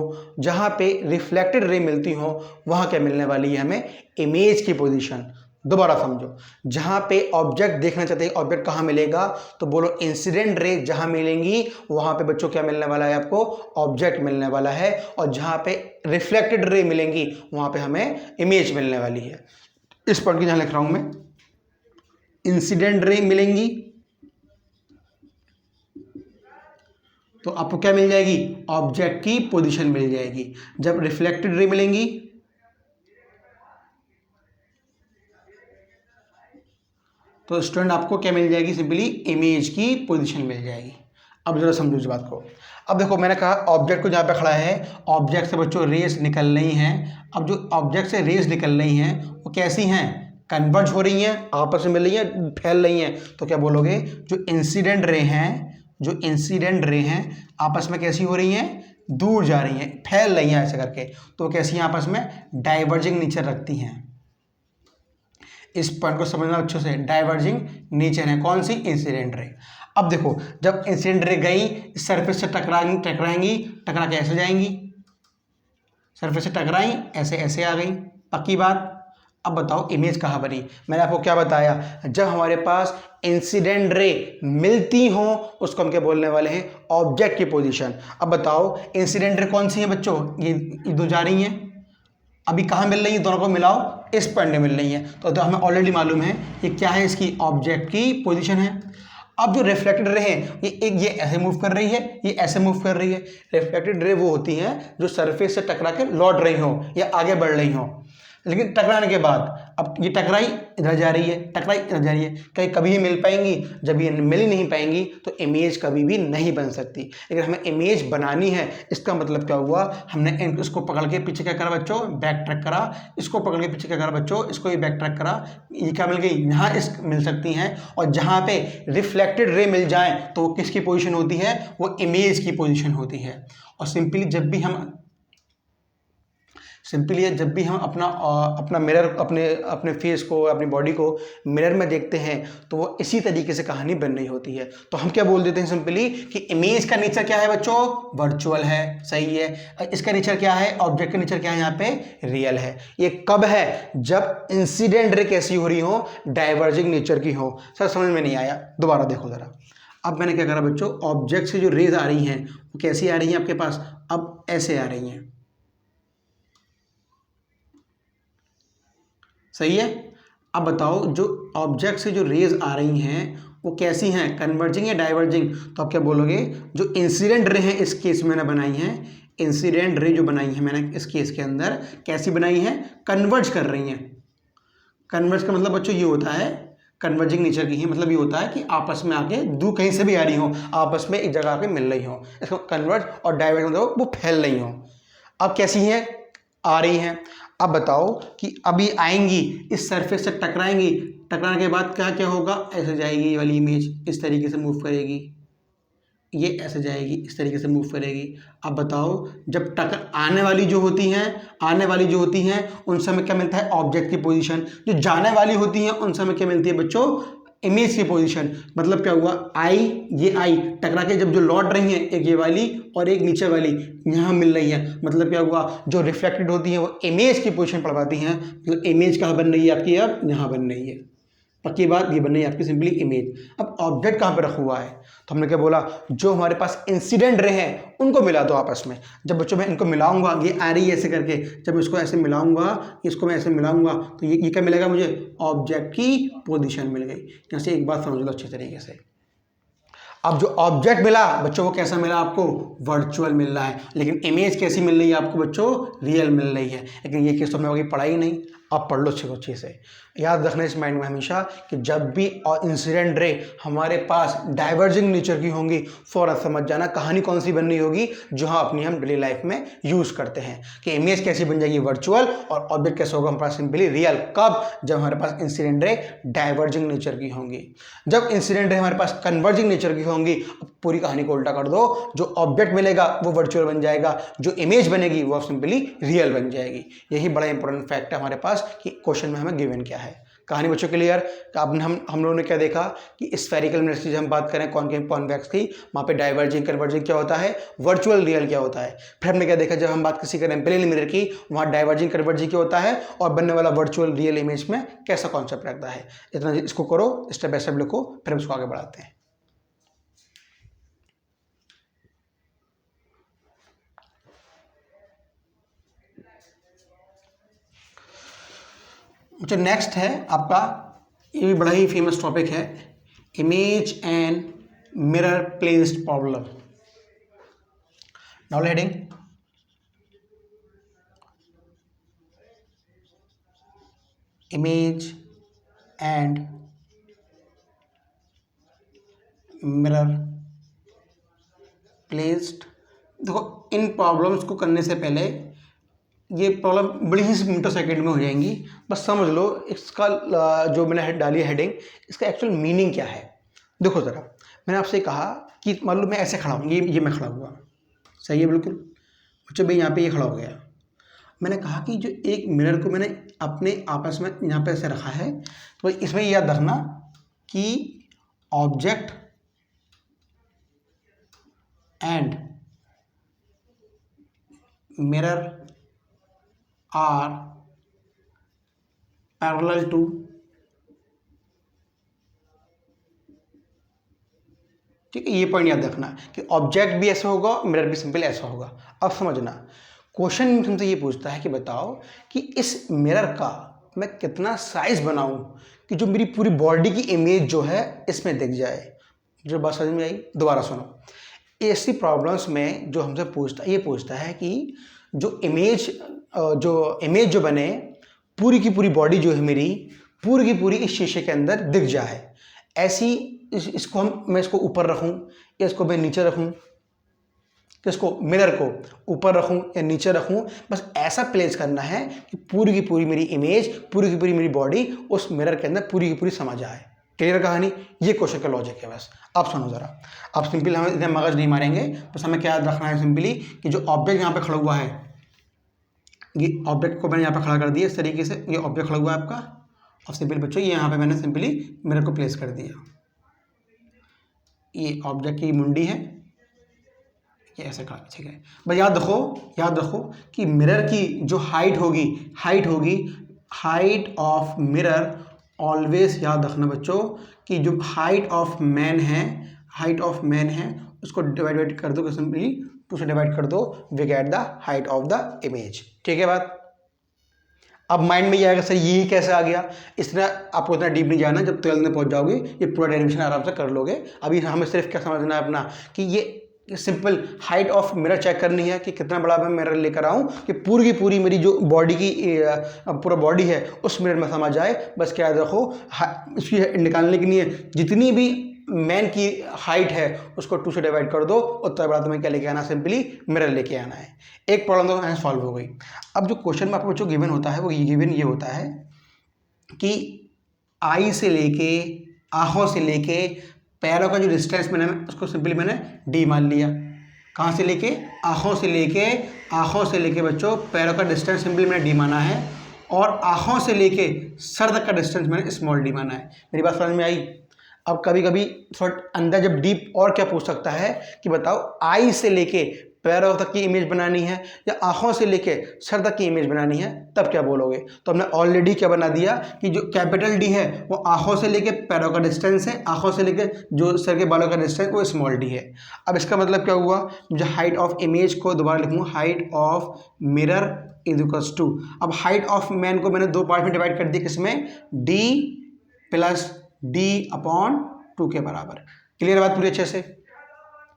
वहाँ क्या मिलने वाली है हमें, इमेज की पोजीशन। दोबारा समझो, जहाँ पे ऑब्जेक्ट देखना चाहते हैं, ऑब्जेक्ट कहाँ मिलेगा, तो बोलो इंसिडेंट रे जहाँ मिलेंगी वहाँ पे बच्चों क्या मिलने वाला है, आपको ऑब्जेक्ट मिलने वाला है। और जहाँ पे रिफ्लेक्टेड रे मिलेंगी वहाँ पे हमें इमेज मिलने वाली है। इस पॉइंट की जहाँ लिख रहा हूँ मैं, इंसिडेंट रे मिलेंगी तो आपको क्या मिल जाएगी, ऑब्जेक्ट की पोजीशन मिल जाएगी। जब रिफ्लेक्टेड रे मिलेंगी तो स्टूडेंट आपको क्या मिल जाएगी, सिंपली इमेज की पोजीशन मिल जाएगी। अब जरा समझो इस बात को। अब देखो मैंने कहा ऑब्जेक्ट को जहाँ पे खड़ा है, ऑब्जेक्ट से बच्चों रेस निकल रही हैं। अब जो ऑब्जेक्ट से रेस निकल रही हैं वो कैसी हैं, कन्वर्ज हो रही हैं, आपस में मिल रही हैं, फैल रही हैं। तो क्या बोलोगे, जो इंसिडेंट रे हैं, जो इंसिडेंट रे हैं आपस में कैसी हो रही हैं, दूर जा रही हैं, फैल रही हैं ऐसे करके। तो कैसी हैं, आपस में डाइवर्जिंग नेचर रखती हैं। इस पॉइंट को समझना अच्छे से, डाइवर्जिंग नेचर है कौन सी, इंसिडेंट रे। अब देखो जब इंसिडेंट रे गई सरफेस से टकराएंगी, टकरा के ऐसे जाएंगी, सरफेस से टकराई ऐसे ऐसे आ गई, पक्की बात। अब बताओ इमेज कहाँ बनी, मैंने आपको क्या बताया, जब हमारे पास इंसिडेंट रे मिलती हो उसको हम क्या बोलने वाले हैं, ऑब्जेक्ट की पोजीशन। अब बताओ इंसिडेंट रे कौन सी है बच्चों, ये दो जा रही हैं, अभी कहाँ मिल रही है, दोनों को मिलाओ, इस पॉइंट में मिल रही है। तो हमें ऑलरेडी मालूम है ये क्या है, इसकी ऑब्जेक्ट की पोजीशन है। अब जो रिफ्लेक्टेड रे हैं ये ऐसे मूव कर रही है, ये ऐसे मूव कर रही है। रिफ्लेक्टेड रे वो होती हैं जो सरफेस से टकरा के लौट रही हो या आगे बढ़ रही हो, लेकिन टकराने के बाद अब ये टकराई इधर जा रही है, टकराई इधर जा रही है, कहीं कभी ये मिल पाएंगी, जब ये मिल ही नहीं पाएंगी तो इमेज कभी भी नहीं बन सकती। लेकिन हमें इमेज बनानी है, इसका मतलब क्या हुआ, हमने इसको पकड़ के पीछे क्या करा बच्चों, बैक ट्रैक करा, इसको पकड़ के पीछे क्या करा बच्चों, इसको ये बैक ट्रैक करा, ये क्या मिल गई, यहाँ इस मिल सकती हैं। और जहाँ पे रिफ्लेक्टेड रे मिल जाए तो वो किसकी पोजिशन होती है, वो इमेज की पोजिशन होती है। और सिंपली जब भी हम अपना मिरर, अपने फेस को, अपनी बॉडी को मिरर में देखते हैं तो वो इसी तरीके से कहानी बन रही होती है। तो हम क्या बोल देते हैं सिंपली कि इमेज का नेचर क्या है बच्चों, वर्चुअल है, सही है। इसका नेचर क्या है, ऑब्जेक्ट का नेचर क्या है, यहाँ पे रियल है। ये कब है, जब इंसिडेंट रे कैसी हो रही हो, डाइवर्जिंग नेचर की हो। सर समझ में नहीं आया, दोबारा देखो जरा। अब मैंने क्या करा बच्चों, ऑब्जेक्ट से जो रेज आ रही हैं वो कैसी आ रही हैं आपके पास, अब ऐसे आ रही हैं, सही है। अब बताओ जो ऑब्जेक्ट से जो रेज आ रही हैं वो कैसी हैं, कन्वर्जिंग या डाइवर्जिंग। तो आप क्या बोलोगे, जो इंसिडेंट रे हैं इस केस में मैंने बनाई हैं, इंसिडेंट रे जो बनाई है मैंने इस केस के अंदर कैसी बनाई है, कन्वर्ज कर रही हैं। कन्वर्ज का मतलब बच्चों ये होता है, कन्वर्जिंग नेचर की है, मतलब ये होता है कि आपस में आके दूर कहीं से भी आ रही हो, आपस में एक जगह आके मिल रही हो, इसको कन्वर्ज। और डाइवर्ज मतलब वो फैल रही हो। अब कैसी हैं, आ रही हैं। अब बताओ कि अभी आएंगी, इस सरफेस से टकराएंगी, टकराने के बाद क्या क्या होगा, ऐसे जाएगी ये वाली इमेज, इस तरीके से मूव करेगी, ये ऐसे जाएगी, इस तरीके से मूव करेगी। अब बताओ जब टक्कर आने वाली जो होती हैं उन समय क्या मिलता है, ऑब्जेक्ट की पोजीशन। जो जाने वाली होती हैं उन समय क्या मिलती है बच्चों, इमेज की पोजीशन। मतलब क्या हुआ, ये आई टकरा के जब जो लौट रही हैं, एक ये वाली और एक नीचे वाली यहाँ मिल रही है, मतलब क्या हुआ, जो रिफ्लेक्टेड होती है वो इमेज की पोजीशन पढ़ पाती हैं। तो इमेज कहाँ बन रही है आपकी, अब यहाँ बन रही है, पक्की बात, ये बन रही है आपकी सिंपली इमेज। अब ऑब्जेक्ट कहाँ पे रखा हुआ है, तो हमने क्या बोला, जो हमारे पास इंसिडेंट रहे हैं उनको मिला दो आपस में। जब बच्चों मैं इनको मिलाऊंगा, ये आ रही है ऐसे करके, जब इसको ऐसे मिलाऊंगा, इसको मैं ऐसे मिलाऊंगा, तो ये क्या मिलेगा मुझे, ऑब्जेक्ट की पोजीशन मिल गई। यहाँ से एक बात समझ लो अच्छे तरीके से। अब जो ऑब्जेक्ट मिला बच्चों वो कैसा मिला आपको, वर्चुअल मिल रहा है। लेकिन इमेज कैसी मिल रही है आपको बच्चों, रियल मिल रही है। लेकिन ये केस तो हमने अभी पढ़ा ही नहीं, आप पढ़ लो अच्छे से। याद रखना इस माइंड में हमेशा कि जब भी इंसिडेंट रे हमारे पास डाइवर्जिंग नेचर की होंगी, फौरन समझ जाना कहानी कौन सी बननी होगी, जो अपनी हम डेली लाइफ में यूज़ करते हैं। कि इमेज कैसी बन जाएगी, वर्चुअल, और ऑब्जेक्ट कैसा होगा हमारे पास, सिंपली रियल। कब, जब हमारे पास इंसिडेंट रे डाइवर्जिंग नेचर की होंगी। जब इंसिडेंट रे हमारे पास कन्वर्जिंग नेचर की होंगी, पूरी कहानी को उल्टा कर दो, जो ऑब्जेक्ट मिलेगा वो वर्चुअल बन जाएगा, जो इमेज बनेगी वो सिंपली रियल बन जाएगी। यही बड़ा इंपॉर्टेंट फैक्ट है हमारे पास कि क्वेश्चन में हमें गिवन क्या है। कहानी बच्चों क्लियर। अब हम लोगों ने क्या देखा कि स्फेरिकल मिरर की हम बात करें कॉन्वेक्स की, वहाँ पे डाइवर्जिंग कन्वर्जिंग क्या होता है, वर्चुअल रियल क्या होता है। फिर हमने क्या देखा, जब हम बात किसी करें प्लेन मिरर की, वहाँ डाइवर्जिंग कन्वर्जिंग क्या होता है, और बनने वाला वर्चुअल रियल इमेज में कैसा कॉन्सेप्ट रखता है। इतना इसको करो, स्टेप बाय स्टेप लिखो, फिर हम इसको आगे बढ़ाते हैं। जो नेक्स्ट है आपका, ये भी बड़ा ही फेमस टॉपिक है, image and mirror placed problem. Now heading, image and mirror placed देखो इन प्रॉब्लम्स को करने से पहले ये प्रॉब्लम बड़ी ही मिनटों सेकंड में हो जाएंगी, बस समझ लो इसका जो मैंने डाली है हेडिंग, इसका एक्चुअल मीनिंग क्या है। देखो ज़रा, मैंने आपसे कहा कि मान लो मैं ऐसे खड़ा हूँ, ये मैं खड़ा हुआ, सही है बिल्कुल, बच्चों भाई यहाँ पे ये खड़ा हो गया। मैंने कहा कि जो एक मिरर को मैंने अपने आपस में यहाँ पे ऐसे रखा है, तो इसमें याद रखना कि object and mirror are parallel to ठीक है, ये पॉइंट याद रखना कि ऑब्जेक्ट भी ऐसा होगा, मिरर भी सिंपल ऐसा होगा। अब समझना, क्वेश्चन तुमसे ये पूछता है कि बताओ कि इस मिरर का मैं कितना साइज बनाऊं कि जो मेरी पूरी बॉडी की इमेज जो है इसमें दिख जाए। जो बात समझ में आई, दोबारा सुनो। ऐसी प्रॉब्लम्स में जो हमसे पूछता है कि जो इमेज जो बने, पूरी की पूरी बॉडी जो है मेरी, पूरी की पूरी इस शीशे के अंदर दिख जाए। ऐसी इसको मैं इसको ऊपर रखूं या इसको मैं नीचे रखूं, किसको, मिरर को ऊपर रखूं या नीचे रखूं, बस ऐसा प्लेस करना है कि पूरी की पूरी मेरी इमेज, पूरी की पूरी मेरी बॉडी उस मिरर के अंदर पूरी की पूरी समा जाए। क्लियर कहानी, ये क्वेश्चन का लॉजिक है। बस आप सुनो ज़रा, आप सिंपली हमें इतने मगज नहीं मारेंगे, बस हमें क्या याद रखना है सिंपली कि जो ऑब्जेक्ट यहाँ पे खड़ा हुआ है, ये ऑब्जेक्ट को मैंने यहाँ पे खड़ा कर दिया इस तरीके से, ये ऑब्जेक्ट खड़ा हुआ है आपका, और सिंपली बच्चों ये यहाँ पे मैंने सिंपली मिरर को प्लेस कर दिया। ये ऑब्जेक्ट की मुंडी है, ये ऐसे खड़ा, ठीक है। बस याद रखो कि मिरर की जो हाइट होगी हाइट ऑफ मिरर, ऑलवेज याद रखना बच्चों कि जो हाइट ऑफ मैन है उसको डिवाइड कर दो, सिंपली 2 से डिवाइड कर दो, we get the height of the image. ठीक है बात। अब माइंड में ये आएगा सर ये कैसे आ गया, इस तरह आपको इतना डीप नहीं जाना, जब 12th में पहुंच जाओगे ये पूरा डेरिवेशन आराम से कर लोगे। अभी हमें सिर्फ क्या समझना है अपना कि ये simple height of mirror check करनी है कि कितना बड़ा मैं मिरर लेकर आऊँ कि पूरी की पूरी मेरी जो बॉडी की पूरा बॉडी है उस मिरर में समा जाए। बस क्या याद रखो, इसकी निकालने के लिए जितनी भी मैन की हाइट है उसको 2 से डिवाइड कर दो, उतना बड़ा तुम्हें क्या लेके आना, सिंपली मिरर लेके आना है। एक प्रॉब्लम तो यहाँ सॉल्व हो गई। अब जो क्वेश्चन में आपको बच्चों गिवन होता है वो गिवन ये होता है कि आई से लेके, आँखों से लेके पैरों का जो डिस्टेंस मैंने उसको सिंपली मैंने डी मान लिया। कहाँ से लेके, आँखों से लेके बच्चों पैरों का डिस्टेंस सिंपली मैंने डी माना है, और आँखों से लेके सर तक का डिस्टेंस मैंने स्मॉल डी माना है। मेरी बात समझ में आई। अब कभी कभी थोड़ा अंदर जब डीप और क्या पूछ सकता है कि बताओ आई से लेके पैरों तक की इमेज बनानी है या आँखों से लेके सर तक की इमेज बनानी है, तब क्या बोलोगे। तो हमने ऑलरेडी क्या बना दिया कि जो कैपिटल डी है वो आँखों से लेके पैरों का डिस्टेंस है, आँखों से लेके जो सर के बालों का डिस्टेंस वो स्मॉल डी है। अब इसका मतलब क्या हुआ, जो हाइट ऑफ इमेज को दोबारा लिखूँ, height of mirror is equals to, अब हाइट ऑफ मैन को मैंने 2 पार्ट में डिवाइड कर दिया, किसमें, डी प्लस डी अपॉन 2 के बराबर। क्लियर बात पूरी अच्छे से,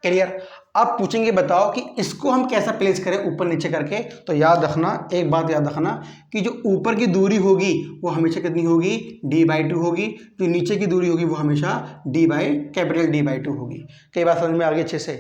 क्लियर। अब पूछेंगे बताओ कि इसको हम कैसा प्लेस करें ऊपर नीचे करके। तो याद रखना, एक बात याद रखना कि जो ऊपर की दूरी होगी वो हमेशा कितनी होगी, d/2 होगी, जो नीचे की दूरी होगी वो हमेशा कैपिटल D/2 होगी। कई बात समझ में आ गई अच्छे से।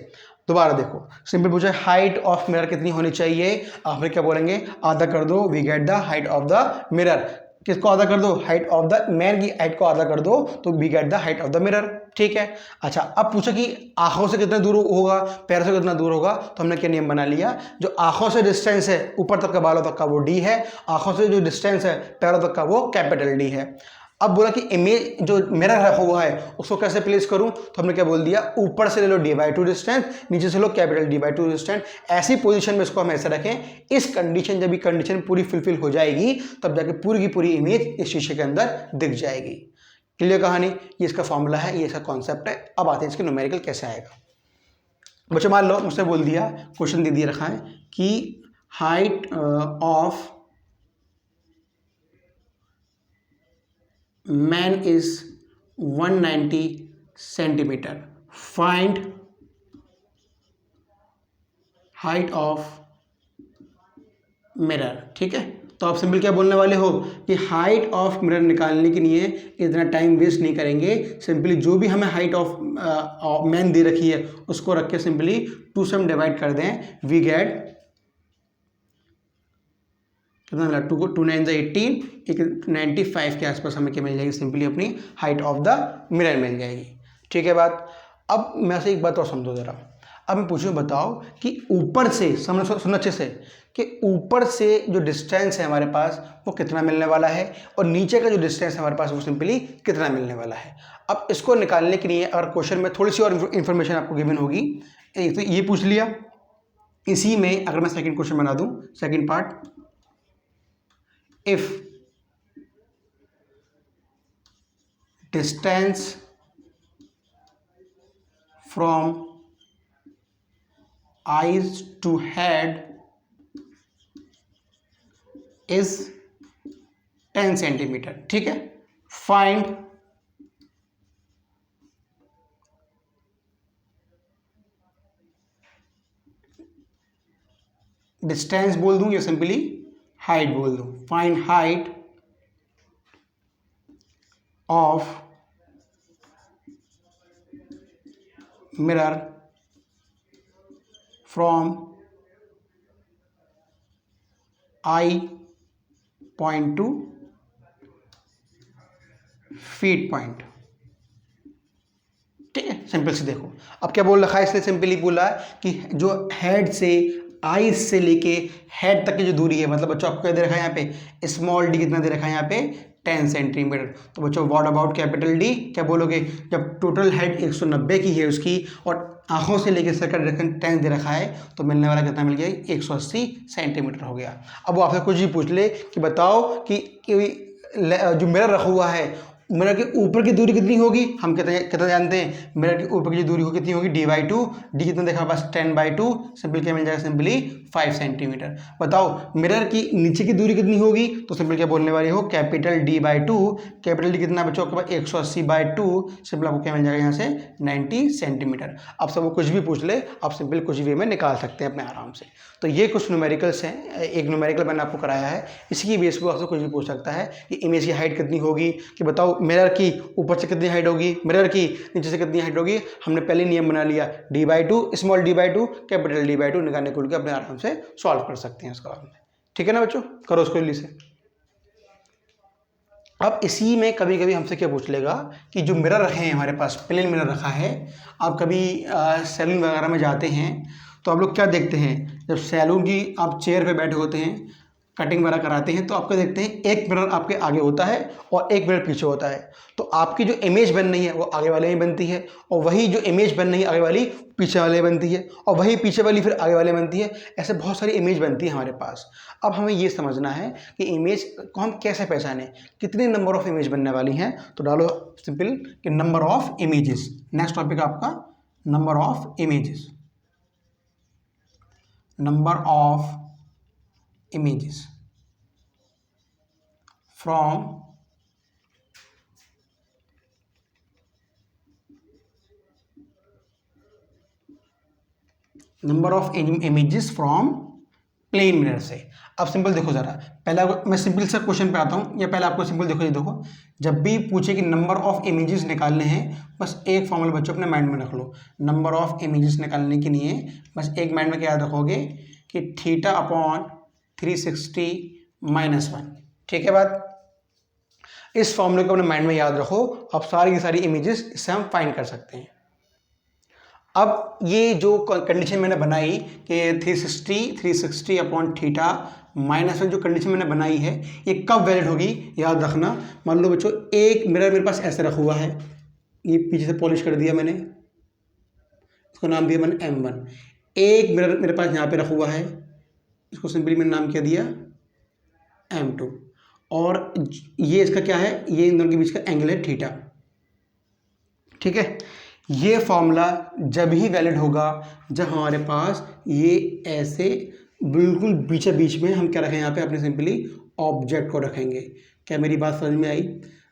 दोबारा देखो, सिंपल पूछा हाइट ऑफ मिरर कितनी होनी चाहिए, आप फिर क्या बोलेंगे, आधा कर दो, we get the height of the mirror. किसको आधा कर दो, हाइट ऑफ द मैन की हाइट को आधा कर दो, तो we get the height of the mirror. ठीक है। अच्छा, अब पूछा कि आंखों से कितना दूर होगा, पैरों से कितना दूर होगा, तो हमने क्या नियम बना लिया, जो आंखों से डिस्टेंस है ऊपर तक का बालों तक का वो डी है, आंखों से जो डिस्टेंस है पैरों तक का वो कैपिटल डी है। अब बोला कि इमेज जो मिरर रखा हुआ है उसको कैसे प्लेस करूं, तो हमने क्या बोल दिया, ऊपर से ले लो d/2 डिस्टेंस, नीचे से लो कैपिटल D/2 डिस्टेंस। ऐसी पोजीशन में इसको हम ऐसे रखें, इस कंडीशन, जब ये कंडीशन पूरी फुलफिल हो जाएगी तब जाके पूरी की पूरी इमेज इस शीशे के अंदर दिख जाएगी। क्लियर कहानी, ये इसका फॉर्मूला है, ये इसका कॉन्सेप्ट है। अब आते हैं इसके न्यूमेरिकल कैसे आएगा। बच्चों मान लो मुझसे बोल दिया, क्वेश्चन दे दिया रखा है कि height of man is 190 centimetre, find height of mirror. ठीक है, तो आप सिंपल क्या बोलने वाले हो कि हाइट ऑफ मिरर निकालने के लिए इतना टाइम वेस्ट नहीं करेंगे, सिंपली जो भी हमें हाइट ऑफ मैन दे रखी है उसको रख के सिंपली 2 से हम डिवाइड कर दें, वी गेट कितना मिला, 2 9 18, एक 95 के आसपास हमें क्या मिल जाएगी, सिंपली अपनी हाइट ऑफ द मिरर मिल जाएगी। ठीक है बात। अब मैं से एक बात और समझो ज़रा, अब मैं पूछूँ बताओ कि ऊपर से सुनो अच्छे से कि ऊपर से जो डिस्टेंस है हमारे पास वो कितना मिलने वाला है और नीचे का जो डिस्टेंस है हमारे पास वो सिंपली कितना मिलने वाला है। अब इसको निकालने के लिए अगर क्वेश्चन में थोड़ी सी और इन्फॉर्मेशन आपको गिवन होगी, एक तो ये पूछ लिया, इसी में अगर मैं सेकंड क्वेश्चन बना दूं, second part, if distance from eyes to head is 10 centimetre. ठीक है, फाइंड डिस्टेंस बोल दूं या सिंपली हाइट बोल दूं, find height of mirror from I point to feet point। ठीक है, सिंपल से देखो अब क्या बोल रखा है, इसने सिंपली बोला कि जो हेड से आईज से लेके हेड तक की जो दूरी है, मतलब बच्चों आपको क्या दे रखा है यहाँ पे, स्मॉल डी कितना दे रखा है यहाँ पे 10 सेंटीमीटर। तो बच्चों व्हाट अबाउट कैपिटल डी, क्या बोलोगे, जब टोटल हेड 190 की है उसकी और आंखों से लेकर सर का डायरेक्शन 10 दे रखा है तो मिलने वाला कितना मिल गया, 180 सेंटीमीटर हो गया। अब वो आपसे कुछ भी पूछ ले कि बताओ कि जो मिरर रखा हुआ है मिरर के ऊपर की दूरी कितनी होगी, हम कितना जानते हैं, मिरर के ऊपर की जो दूरी कितनी होगी, d/2, डी कितना देखा पास 10/2, सिंपल क्या मिल जाएगा, सिंपली 5 सेंटीमीटर। बताओ मिरर की नीचे की दूरी कितनी होगी, तो सिंपल क्या बोलने वाले हो, कैपिटल D/2, कैपिटल डी कितना बच्चों आपके पास 180/2, सिंपल आपको क्या मिल जाएगा यहाँ से 90 सेंटीमीटर। अब सब वो कुछ भी पूछ ले आप सिंपल कुछ वे में निकाल सकते हैं अपने आराम से। तो ये कुछ न्यूमेरिकल्स हैं, एक न्यूमेरिकल मैंने आपको कराया है, इसी की बेस पर आपसे कुछ भी पूछ सकता है कि इमेज की हाइट कितनी होगी, कि बताओ मिरर की ऊपर से कितनी हाइट होगी, मिरर की नीचे से कितनी हाइट होगी। हमने पहले नियम बना लिया, D/2, small d/2 capital D/2 निकालने को लेकर अपने आराम से सॉल्व कर सकते हैं इसका। ठीक है ना बच्चों, करो उसको जल्दी से। अब इसी में कभी कभी हमसे क्या पूछ लेगा कि जो मिरर रखे हैं हमारे पास, प्लेन मिरर रखा है, आप कभी सैलून वगैरह में जाते हैं तो आप लोग क्या देखते हैं, जब सैलून की आप चेयर पे बैठे होते हैं, कटिंग वगैरह कराते हैं, तो आपको देखते हैं एक मिरर आपके आगे होता है और एक मिरर पीछे होता है। तो आपकी जो इमेज बन रही है वो आगे वाले में बनती है और वही जो इमेज बन रही है आगे वाली पीछे वाले में बनती है और वही पीछे वाली फिर आगे वाले में बनती है। ऐसे बहुत सारी इमेज बनती है हमारे पास। अब हमें ये समझना है कि इमेज को हम कैसे पहचानें, कितने नंबर ऑफ इमेज बनने वाली हैं। तो डालो सिंपल कि number of images. Next topic आपका number of images, number of images from number of images from plane mirror से। अब सिंपल देखो जरा, पहला मैं सिंपल सा क्वेश्चन पे आता हूँ, या पहले आपको सिंपल देखो, ये देखो जब भी पूछे कि नंबर ऑफ इमेजेस निकालने हैं, बस एक फॉर्मूला बच्चों अपने माइंड में रख लो। नंबर ऑफ इमेजेस निकालने के लिए बस एक माइंड में क्या याद रखोगे कि θ/360 - 1। ठीक है बात, इस फॉर्मूले को अपने माइंड में याद रखो। अब सारी की सारी इमेजेस इससे हम फाइंड कर सकते हैं। अब ये जो कंडीशन मैंने बनाई कि 360/θ -1 जो कंडीशन मैंने बनाई है, ये कब वैलिड होगी याद रखना। मान लो बच्चों एक मिरर मेरे पास ऐसे रखा हुआ है, ये पीछे से पॉलिश कर दिया मैंने, इसको नाम दिया मैंने M1। एक मिरर मेरे पास यहाँ पे रखा हुआ है, इसको सिंपली मैंने नाम क्या दिया M2। और ये इसका क्या है, ये इन दोनों के बीच का एंगल है θ। ठीक है, ये फॉर्मूला जब ही वैलिड होगा जब हमारे पास ये ऐसे बिल्कुल बीचे बीच में हम क्या रखें, यहाँ पे अपने सिंपली ऑब्जेक्ट को रखेंगे। क्या मेरी बात समझ में आई?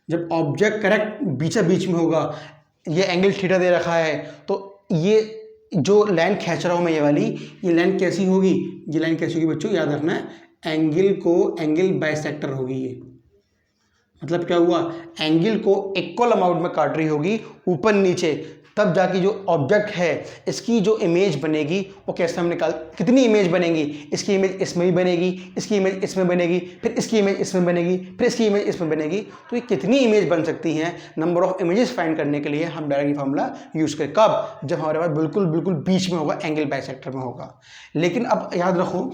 जब ऑब्जेक्ट करेक्ट बीचे बीच में होगा, ये एंगल θ दे रखा है, तो ये जो लाइन खींच रहा हूँ मैं ये वाली, ये लाइन कैसी होगी, ये लाइन कैसी होगी बच्चों याद रखना है, एंगल को एंगल बाइसेक्टर होगी ये, मतलब क्या हुआ, एंगल को इक्वल अमाउंट में काट रही होगी ऊपर नीचे, तब जाके जो ऑब्जेक्ट है इसकी जो इमेज बनेगी वो कैसे हम निकाल, कितनी इमेज बनेगी, इसकी इमेज इसमें भी बनेगी, इसकी इमेज इसमें बनेगी, फिर इसकी इमेज इसमें बनेगी, फिर इसकी इमेज इसमें बनेगी, तो ये कितनी इमेज बन सकती हैं, नंबर ऑफ इमेजेस फाइंड करने के लिए हम डायरेक्ट फार्मूला यूज़ करें। कब, जब हमारे पास बिल्कुल बिल्कुल बीच में होगा, एंगल बाइसेक्टर में होगा। लेकिन अब याद रखो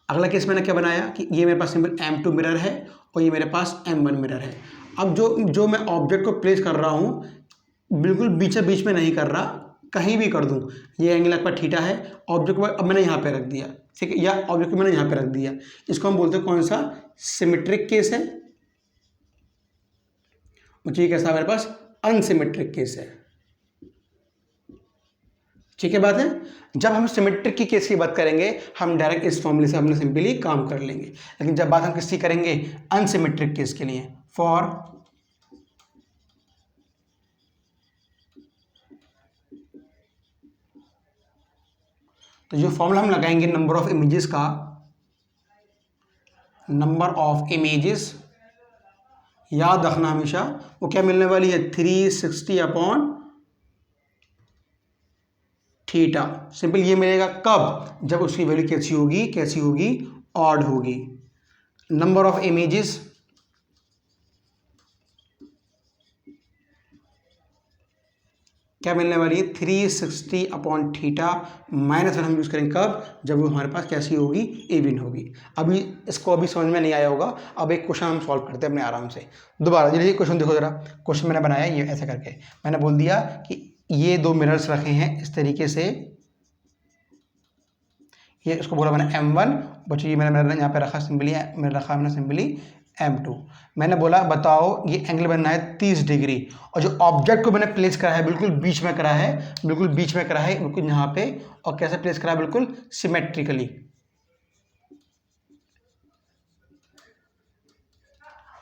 अगला केस मैंने क्या बनाया कि ये मेरे पास सिंपल M2 मिरर है और ये मेरे पास M1 मिरर है। अब जो मैं ऑब्जेक्ट को प्लेस कर रहा हूँ बिल्कुल बीच में नहीं कर रहा, कहीं भी कर दूँ, ये एंगल आपका थीटा है, ऑब्जेक्ट को अब मैंने यहाँ पे रख दिया, ठीक है, या ऑब्जेक्ट को मैंने यहाँ पे रख दिया, इसको हम बोलते हैं कौन सा, सिमेट्रिक केस है, ये कैसा मेरे पास अनसिमेट्रिक केस है। ठीक है बात है, जब हम सिमेट्रिक की केस की बात करेंगे हम डायरेक्ट इस फॉर्मूले से हमने सिंपली काम कर लेंगे, लेकिन जब बात हम किसकी करेंगे, अनसिमेट्रिक केस के लिए, फॉर तो जो फॉर्मूला हम लगाएंगे नंबर ऑफ इमेजेस का, नंबर ऑफ इमेजेस याद रखना हमेशा, वो क्या मिलने वाली है, 360 अपॉन थीटा। सिंपल ये मिलेगा कब, जब उसकी वैल्यू कैसी होगी ऑड होगी। नंबर ऑफ इमेजेस क्या मिलने वाली है, 360 अपॉन थीटा माइनस हम यूज़ करेंगे कब, जब वो हमारे पास कैसी होगी, इवन होगी। अभी इसको अभी समझ में नहीं आया होगा, अब एक क्वेश्चन हम सॉल्व करते हैं अपने आराम से। दोबारा जल्दी क्वेश्चन देखो जरा, क्वेश्चन मैंने बनाया ये ऐसा करके, मैंने बोल दिया कि ये दो मिरर्स रखे हैं इस तरीके से, ये इसको बोला मैंने M1, बच्चों ये मैंने यहाँ पे रखा सिंपली, मैंने सिंपली M2। मैंने बोला बताओ ये एंगल बनना है 30 डिग्री, और जो ऑब्जेक्ट को मैंने प्लेस करा है बिल्कुल बीच में करा है, बिल्कुल यहाँ पे, और कैसे प्लेस करा है, बिल्कुल सिमेट्रिकली।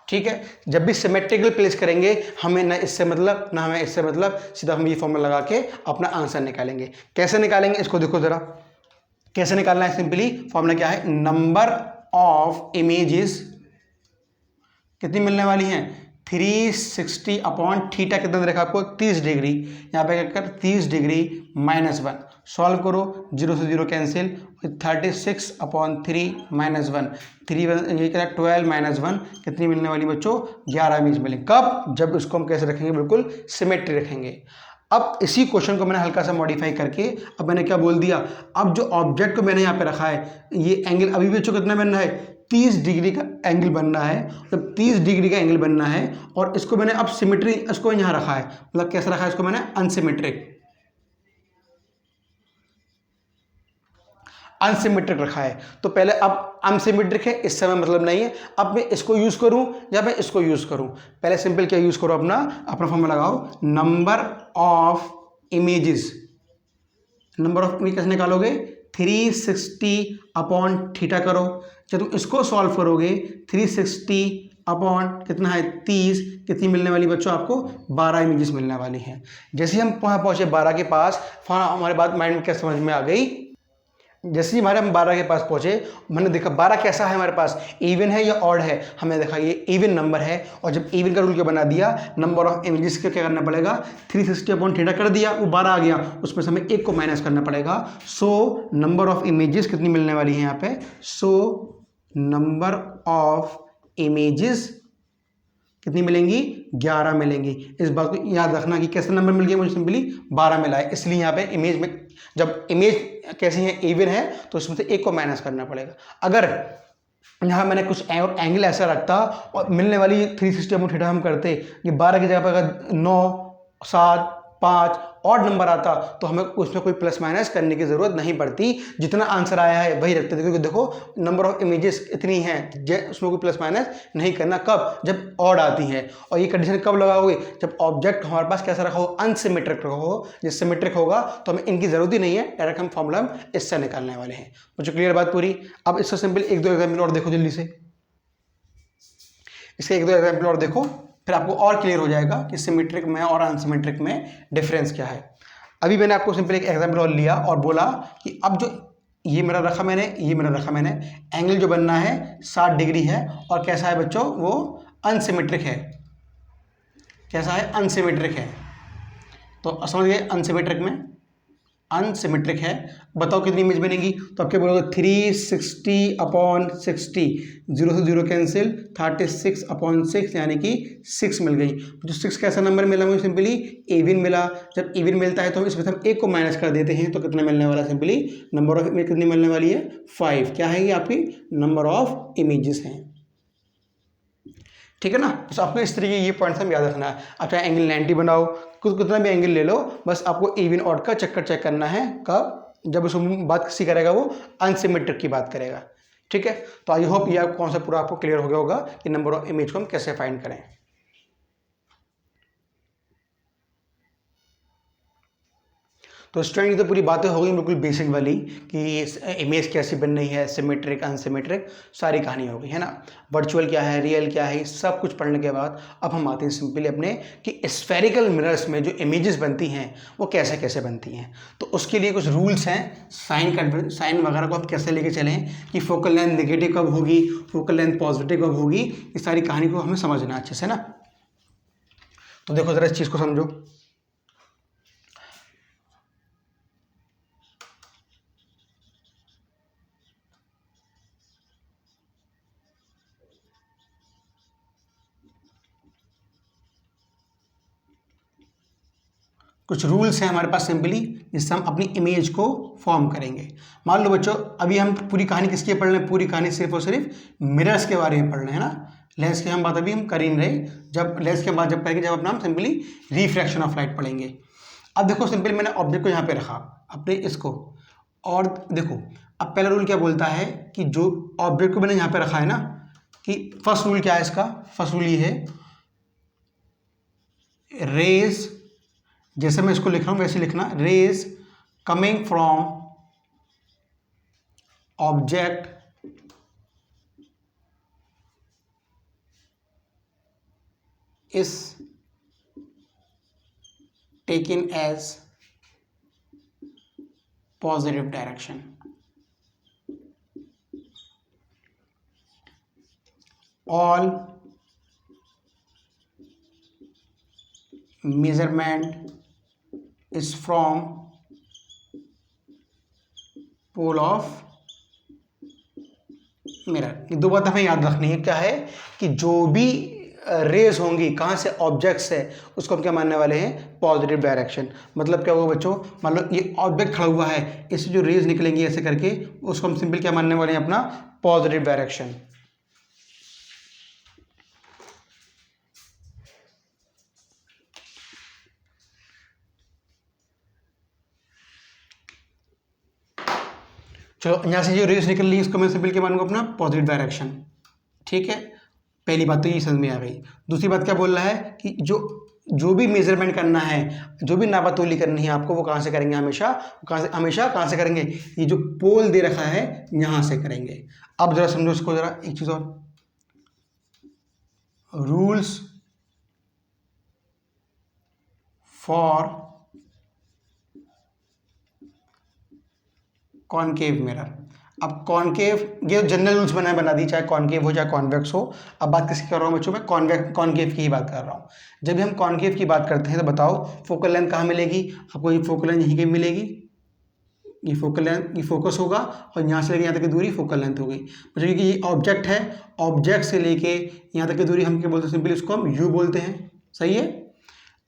ठीक है, जब भी सिमेट्रिकल प्लेस करेंगे हमें ना इससे मतलब ना हमें इससे मतलब, सीधा हम ये फॉर्मूला लगा के अपना आंसर निकालेंगे। कैसे निकालेंगे इसको देखो जरा, कैसे निकालना है, सिंपली फॉर्मूला क्या है, नंबर ऑफ इमेजेस कितनी मिलने वाली हैं, 360 अपॉन थीटा कितना देखा आपको, 30 डिग्री, यहाँ पे क्या कर 30 डिग्री -1, सॉल्व करो, 0 से 0 कैंसिल, 36 अपॉन 3 -1, 3 ये क्या 12 -1 कितनी मिलने वाली बच्चों, 11 इमेज मिलेंगे। कब, जब इसको हम कैसे रखेंगे, बिल्कुल सिमेट्री रखेंगे। अब इसी क्वेश्चन को मैंने हल्का सा मॉडिफाई करके अब मैंने क्या बोल दिया, अब जो ऑब्जेक्ट को मैंने यहाँ पे रखा है ये एंगल अभी भी बच्चों कितना बनना है, 30 डिग्री का एंगल बनना है, जब 30 डिग्री का एंगल बनना है, और इसको मैंने अब सिमेट्री इसको यहाँ रखा है, मतलब कैसे रखा है इसको मैंने, अनसिमेट्रिक रखा है। तो पहले अब अनसिमेट्रिक है इस समय मतलब नहीं है, अब मैं इसको यूज करूं या मैं इसको यूज करूं, पहले सिंपल क्या यूज करो, अपना फॉर्मूला लगाओ, number of images, number of image कैसे निकालोगे, 360 अपॉन थीटा करो, जब तुम इसको सॉल्व करोगे 360 अपॉन कितना है 30, कितनी मिलने वाली बच्चों आपको, 12 इमेजेस मिलने वाली हैं। जैसे ही हम वहाँ पहुँचे 12 के पास, हमारे बात माइंड में क्या समझ में आ गई, जैसे ही हम 12 के पास पहुंचे मैंने देखा 12 कैसा है हमारे पास, इवन है या ऑड है, हमने देखा ये इवन नंबर है, और जब इवन का रूल क्या बना दिया, नंबर ऑफ इमेजेस का क्या करना पड़ेगा, 360 अपॉन थीटा कर दिया, वो 12 आ गया, उसमें से हमें एक को माइनस करना पड़ेगा। सो नंबर ऑफ इमेजेस कितनी मिलने वाली है यहाँ पे, सो नंबर ऑफ इमेजेस कितनी मिलेंगी, 11 मिलेंगी। इस बात को याद रखना कि कैसे नंबर मिल गया मुझे, सिंपली 12 मिला है, इसलिए यहाँ पे इमेज में जब इमेज कैसी है, इवन है, तो इसमें से एक को माइनस करना पड़ेगा। अगर यहाँ मैंने कुछ एंगल ऐसा रखता और मिलने वाली 360 अपॉन थीटा हम करते, ये 12 की जगह पर अगर 9, 7, 5 ऑड नंबर आता तो हमें उसमें कोई प्लस माइनस करने की ज़रूरत नहीं पड़ती, जितना आंसर आया है वही रखते थे, क्योंकि देखो नंबर ऑफ इमेजेस इतनी हैं, उसमें कोई प्लस माइनस नहीं करना। कब, जब ऑड आती है, और ये कंडीशन कब लगाओगे, जब ऑब्जेक्ट हमारे पास कैसा रखा हो, अनसिमेट्रिक रखा हो, जब सिमेट्रिक होगा तो हमें इनकी ज़रूरत ही नहीं है, डायरेक्ट हम फॉर्मूला इससे निकालने वाले हैं। मुझे क्लियर बात पूरी। अब इससे सिंपल एक दो एग्जाम्पल और देखो जल्दी से, इसके एक दो एग्जाम्पल और देखो, फिर आपको और क्लियर हो जाएगा कि सिमेट्रिक में और अनसिमेट्रिक में डिफरेंस क्या है। अभी मैंने आपको सिंपल एक एग्जाम्पल और लिया और बोला कि अब जो ये मेरा रखा मैंने, ये मेरा रखा मैंने। एंगल जो बनना है 60 डिग्री है और कैसा है बच्चों, वो अनसिमेट्रिक है। कैसा है, अनसिमेट्रिक है। तो समझ गए, अनसिमेट्रिक में अनसिमेट्रिक है। बताओ कितनी इमेज बनेगी, तो आप क्या बोलोगे 360/60, 0 से 0 कैंसिल, 36/6 यानी कि 6 मिल गई। जो 6 कैसा नंबर मिला मुझे, सिंपली इवन मिला। जब इवन मिलता है तो इसमें हम एक को माइनस कर देते हैं, तो कितना मिलने वाला, सिंपली नंबर ऑफ इमेज कितनी मिलने वाली है, 5। क्या है ये आपकी नंबर ऑफ इमेजेस हैं, ठीक है ना। तो आपको इस तरीके ये पॉइंट्स हम याद रखना है। आप चाहे एंगल 90 बनाओ, कितना भी एंगल ले लो, बस आपको इवन ऑड का चक्कर चेक करना है। कब, जब उसमें बात किसी करेगा वो अनसिमेट्रिक की बात करेगा, ठीक है। तो आई होप ये कॉन्सेप्ट पूरा आपको क्लियर हो गया होगा कि नंबर ऑफ इमेज को हम कैसे फाइंड करें। तो स्टूडेंट, तो पूरी बातें हो गई बिल्कुल बेसिक वाली कि इमेज कैसी बन रही है, सिमेट्रिक अनसिमेट्रिक, सारी कहानी हो गई है ना। वर्चुअल क्या है, रियल क्या है, सब कुछ पढ़ने के बाद अब हम आते हैं सिंपली अपने कि स्फेरिकल मिरर्स में जो इमेजेस बनती हैं वो कैसे कैसे बनती हैं। तो उसके लिए कुछ रूल्स हैं, साइन वगैरह को हम कैसे लेके चलें, कि फोकल लेंथ नेगेटिव कब होगी, फोकल लेंथ पॉजिटिव कब होगी, इस सारी कहानी को हमें समझना अच्छे से ना। तो देखो ज़रा इस चीज़ को समझो। कुछ रूल्स हैं हमारे पास सिंपली, जिससे हम अपनी इमेज को फॉर्म करेंगे। मान लो बच्चों, अभी हम पूरी कहानी किसकी पढ़ रहे हैं, पूरी कहानी सिर्फ और सिर्फ मिरर्स के बारे में पढ़ रहे हैं ना। लेंस की हम बात अभी हम कर ही नहीं रहे, जब लेंस के बाद जब करेंगे, जब अपना हम सिंपली रिफ्रैक्शन ऑफ लाइट पढ़ेंगे। अब देखो सिंपली मैंने ऑब्जेक्ट को यहाँ पे रखा अपने इसको, और देखो अब पहला रूल क्या बोलता है कि जो ऑब्जेक्ट को मैंने यहाँ पे रखा है ना, कि फर्स्ट रूल क्या है इसका, फर्स्ट रूल ये है, रेज, जैसे मैं इसको लिख रहा हूं वैसे लिखना, rays coming from object is taken as positive direction. All measurement is from pole of mirror। ये दो बात हमें याद रखनी है, क्या है कि जो भी रेज होंगी कहाँ से, ऑब्जेक्ट से, उसको हम क्या मानने वाले हैं, पॉजिटिव डायरेक्शन। मतलब क्या होगा बच्चों, मान लो ये ऑब्जेक्ट खड़ा हुआ है, इससे जो रेज निकलेंगी ऐसे करके, उसको हम सिंपल क्या मानने वाले हैं, अपना पॉजिटिव डायरेक्शन। चलो यहाँ से जो रेस निकल रही है इसको मैं सिंपल क्या मानूंगा, अपना पॉजिटिव डायरेक्शन, ठीक है। पहली बात तो ये समझ में आ गई। दूसरी बात क्या बोल रहा है कि जो भी मेजरमेंट करना है, जो भी नापातोली करनी है आपको, वो कहाँ से करेंगे, हमेशा कहाँ से करेंगे, ये जो पोल दे रखा है यहाँ से करेंगे। अब जरा समझो इसको, जरा एक चीज़ और, रूल्स फॉर कॉनकेव मिरर। अब कॉनकेव, ये जनरल रूल्स बना दी, चाहे कॉनकेव हो चाहे कॉन्वेक्स हो। अब बात किसकी कर रहा हूँ बच्चों, मैं कॉनकेव की ही बात कर रहा हूँ। जब भी हम कॉनकेव की बात करते हैं तो बताओ फोकल लेंथ कहाँ मिलेगी आपको, ये फोकल लेंथ यहीं कहीं मिलेगी, ये फोकल लेंथ, ये फोकस होगा, और यहाँ से लेके यहाँ तक की दूरी फोकल लेंथ हो गई। मतलब कि ये ऑब्जेक्ट है, ऑब्जेक्ट से लेके यहाँ तक की दूरी हम क्या बोलते हैं, सिंपली उसको हम यू बोलते हैं, सही है।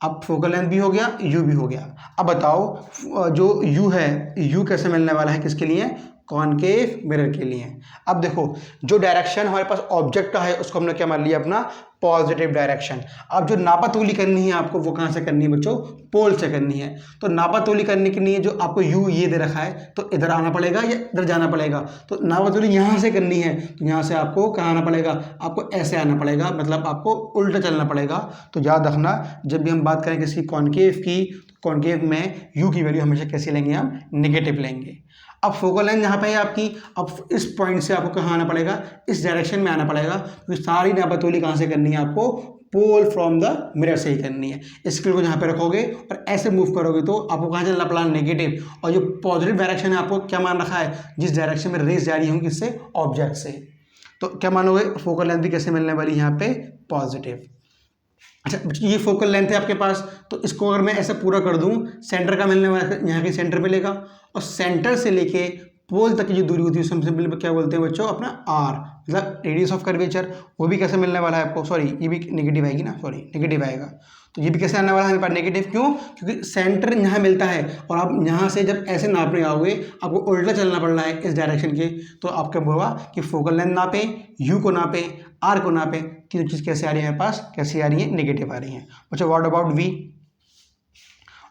अब फोकल लेंथ भी हो गया, यू भी हो गया। अब बताओ जो यू है, यू कैसे मिलने वाला है, किसके लिए, कॉनकेव मिरर के लिए। अब देखो जो डायरेक्शन हमारे पास ऑब्जेक्ट का है उसको हमने क्या मान लिया, अपना पॉजिटिव डायरेक्शन। अब जो नापातोली करनी है आपको, वो कहाँ से करनी है बच्चों, पोल से करनी है। तो नापातोली करने के लिए जो आपको यू ये दे रखा है, तो इधर आना पड़ेगा या इधर जाना पड़ेगा। तो नापातोली यहाँ से करनी है, तो यहाँ से आपको कहाँ आना पड़ेगा, आपको ऐसे आना पड़ेगा, मतलब आपको उल्टा चलना पड़ेगा। तो याद रखना, जब भी हम बात करें किसी कॉनकेव की, कॉनकेव में यू की वैल्यू हमेशा कैसे लेंगे, हम नेगेटिव लेंगे। अब फोकल लेंथ यहाँ पे है आपकी, अब इस पॉइंट से आपको कहाँ आना पड़ेगा, इस डायरेक्शन में आना पड़ेगा। तो सारी नापातोली कहाँ से करनी है आपको, पोल फ्रॉम द मिरर से ही करनी है। स्केल को यहाँ पे रखोगे और ऐसे मूव करोगे तो आपको कहाँ चलना पड़ा, नेगेटिव। और जो पॉजिटिव डायरेक्शन है आपको क्या मान रखा है, जिस डायरेक्शन में रेस जा रही होंगी किससे, ऑब्जेक्ट से। तो क्या मानोगे, फोकल लेंथ भी कैसे मिलने वाली यहाँ पे, पॉजिटिव। अच्छा, ये फोकल लेंथ है आपके पास, तो इसको अगर मैं ऐसा पूरा कर दूं, सेंटर का मिलने वाला है, यहाँ के सेंटर पे लेगा, और सेंटर से लेके पोल तक की जो दूरी होती है सबसे पहले क्या बोलते हैं बच्चों, अपना आर, मतलब रेडियस ऑफ कर्वेचर। वो भी कैसे मिलने वाला है आपको, सॉरी ये भी नेगेटिव आएगी ना, सॉरी नेगेटिव आएगा, तो ये भी कैसे आने वाला है हमारे पास, नेगेटिव। क्यों, क्योंकि सेंटर यहाँ मिलता है और आप यहाँ से जब ऐसे नापने आओगे आपको उल्टा चलना पड़ रहा है इस डायरेक्शन के, तो आपका होगा कि फोकल लेंथ नापे, यू को नापे, आर को नापे, तीनों चीज़ कैसे आ रही है हमारे पास, कैसी आ रही है, नेगेटिव आ रही है। अच्छा, what about V,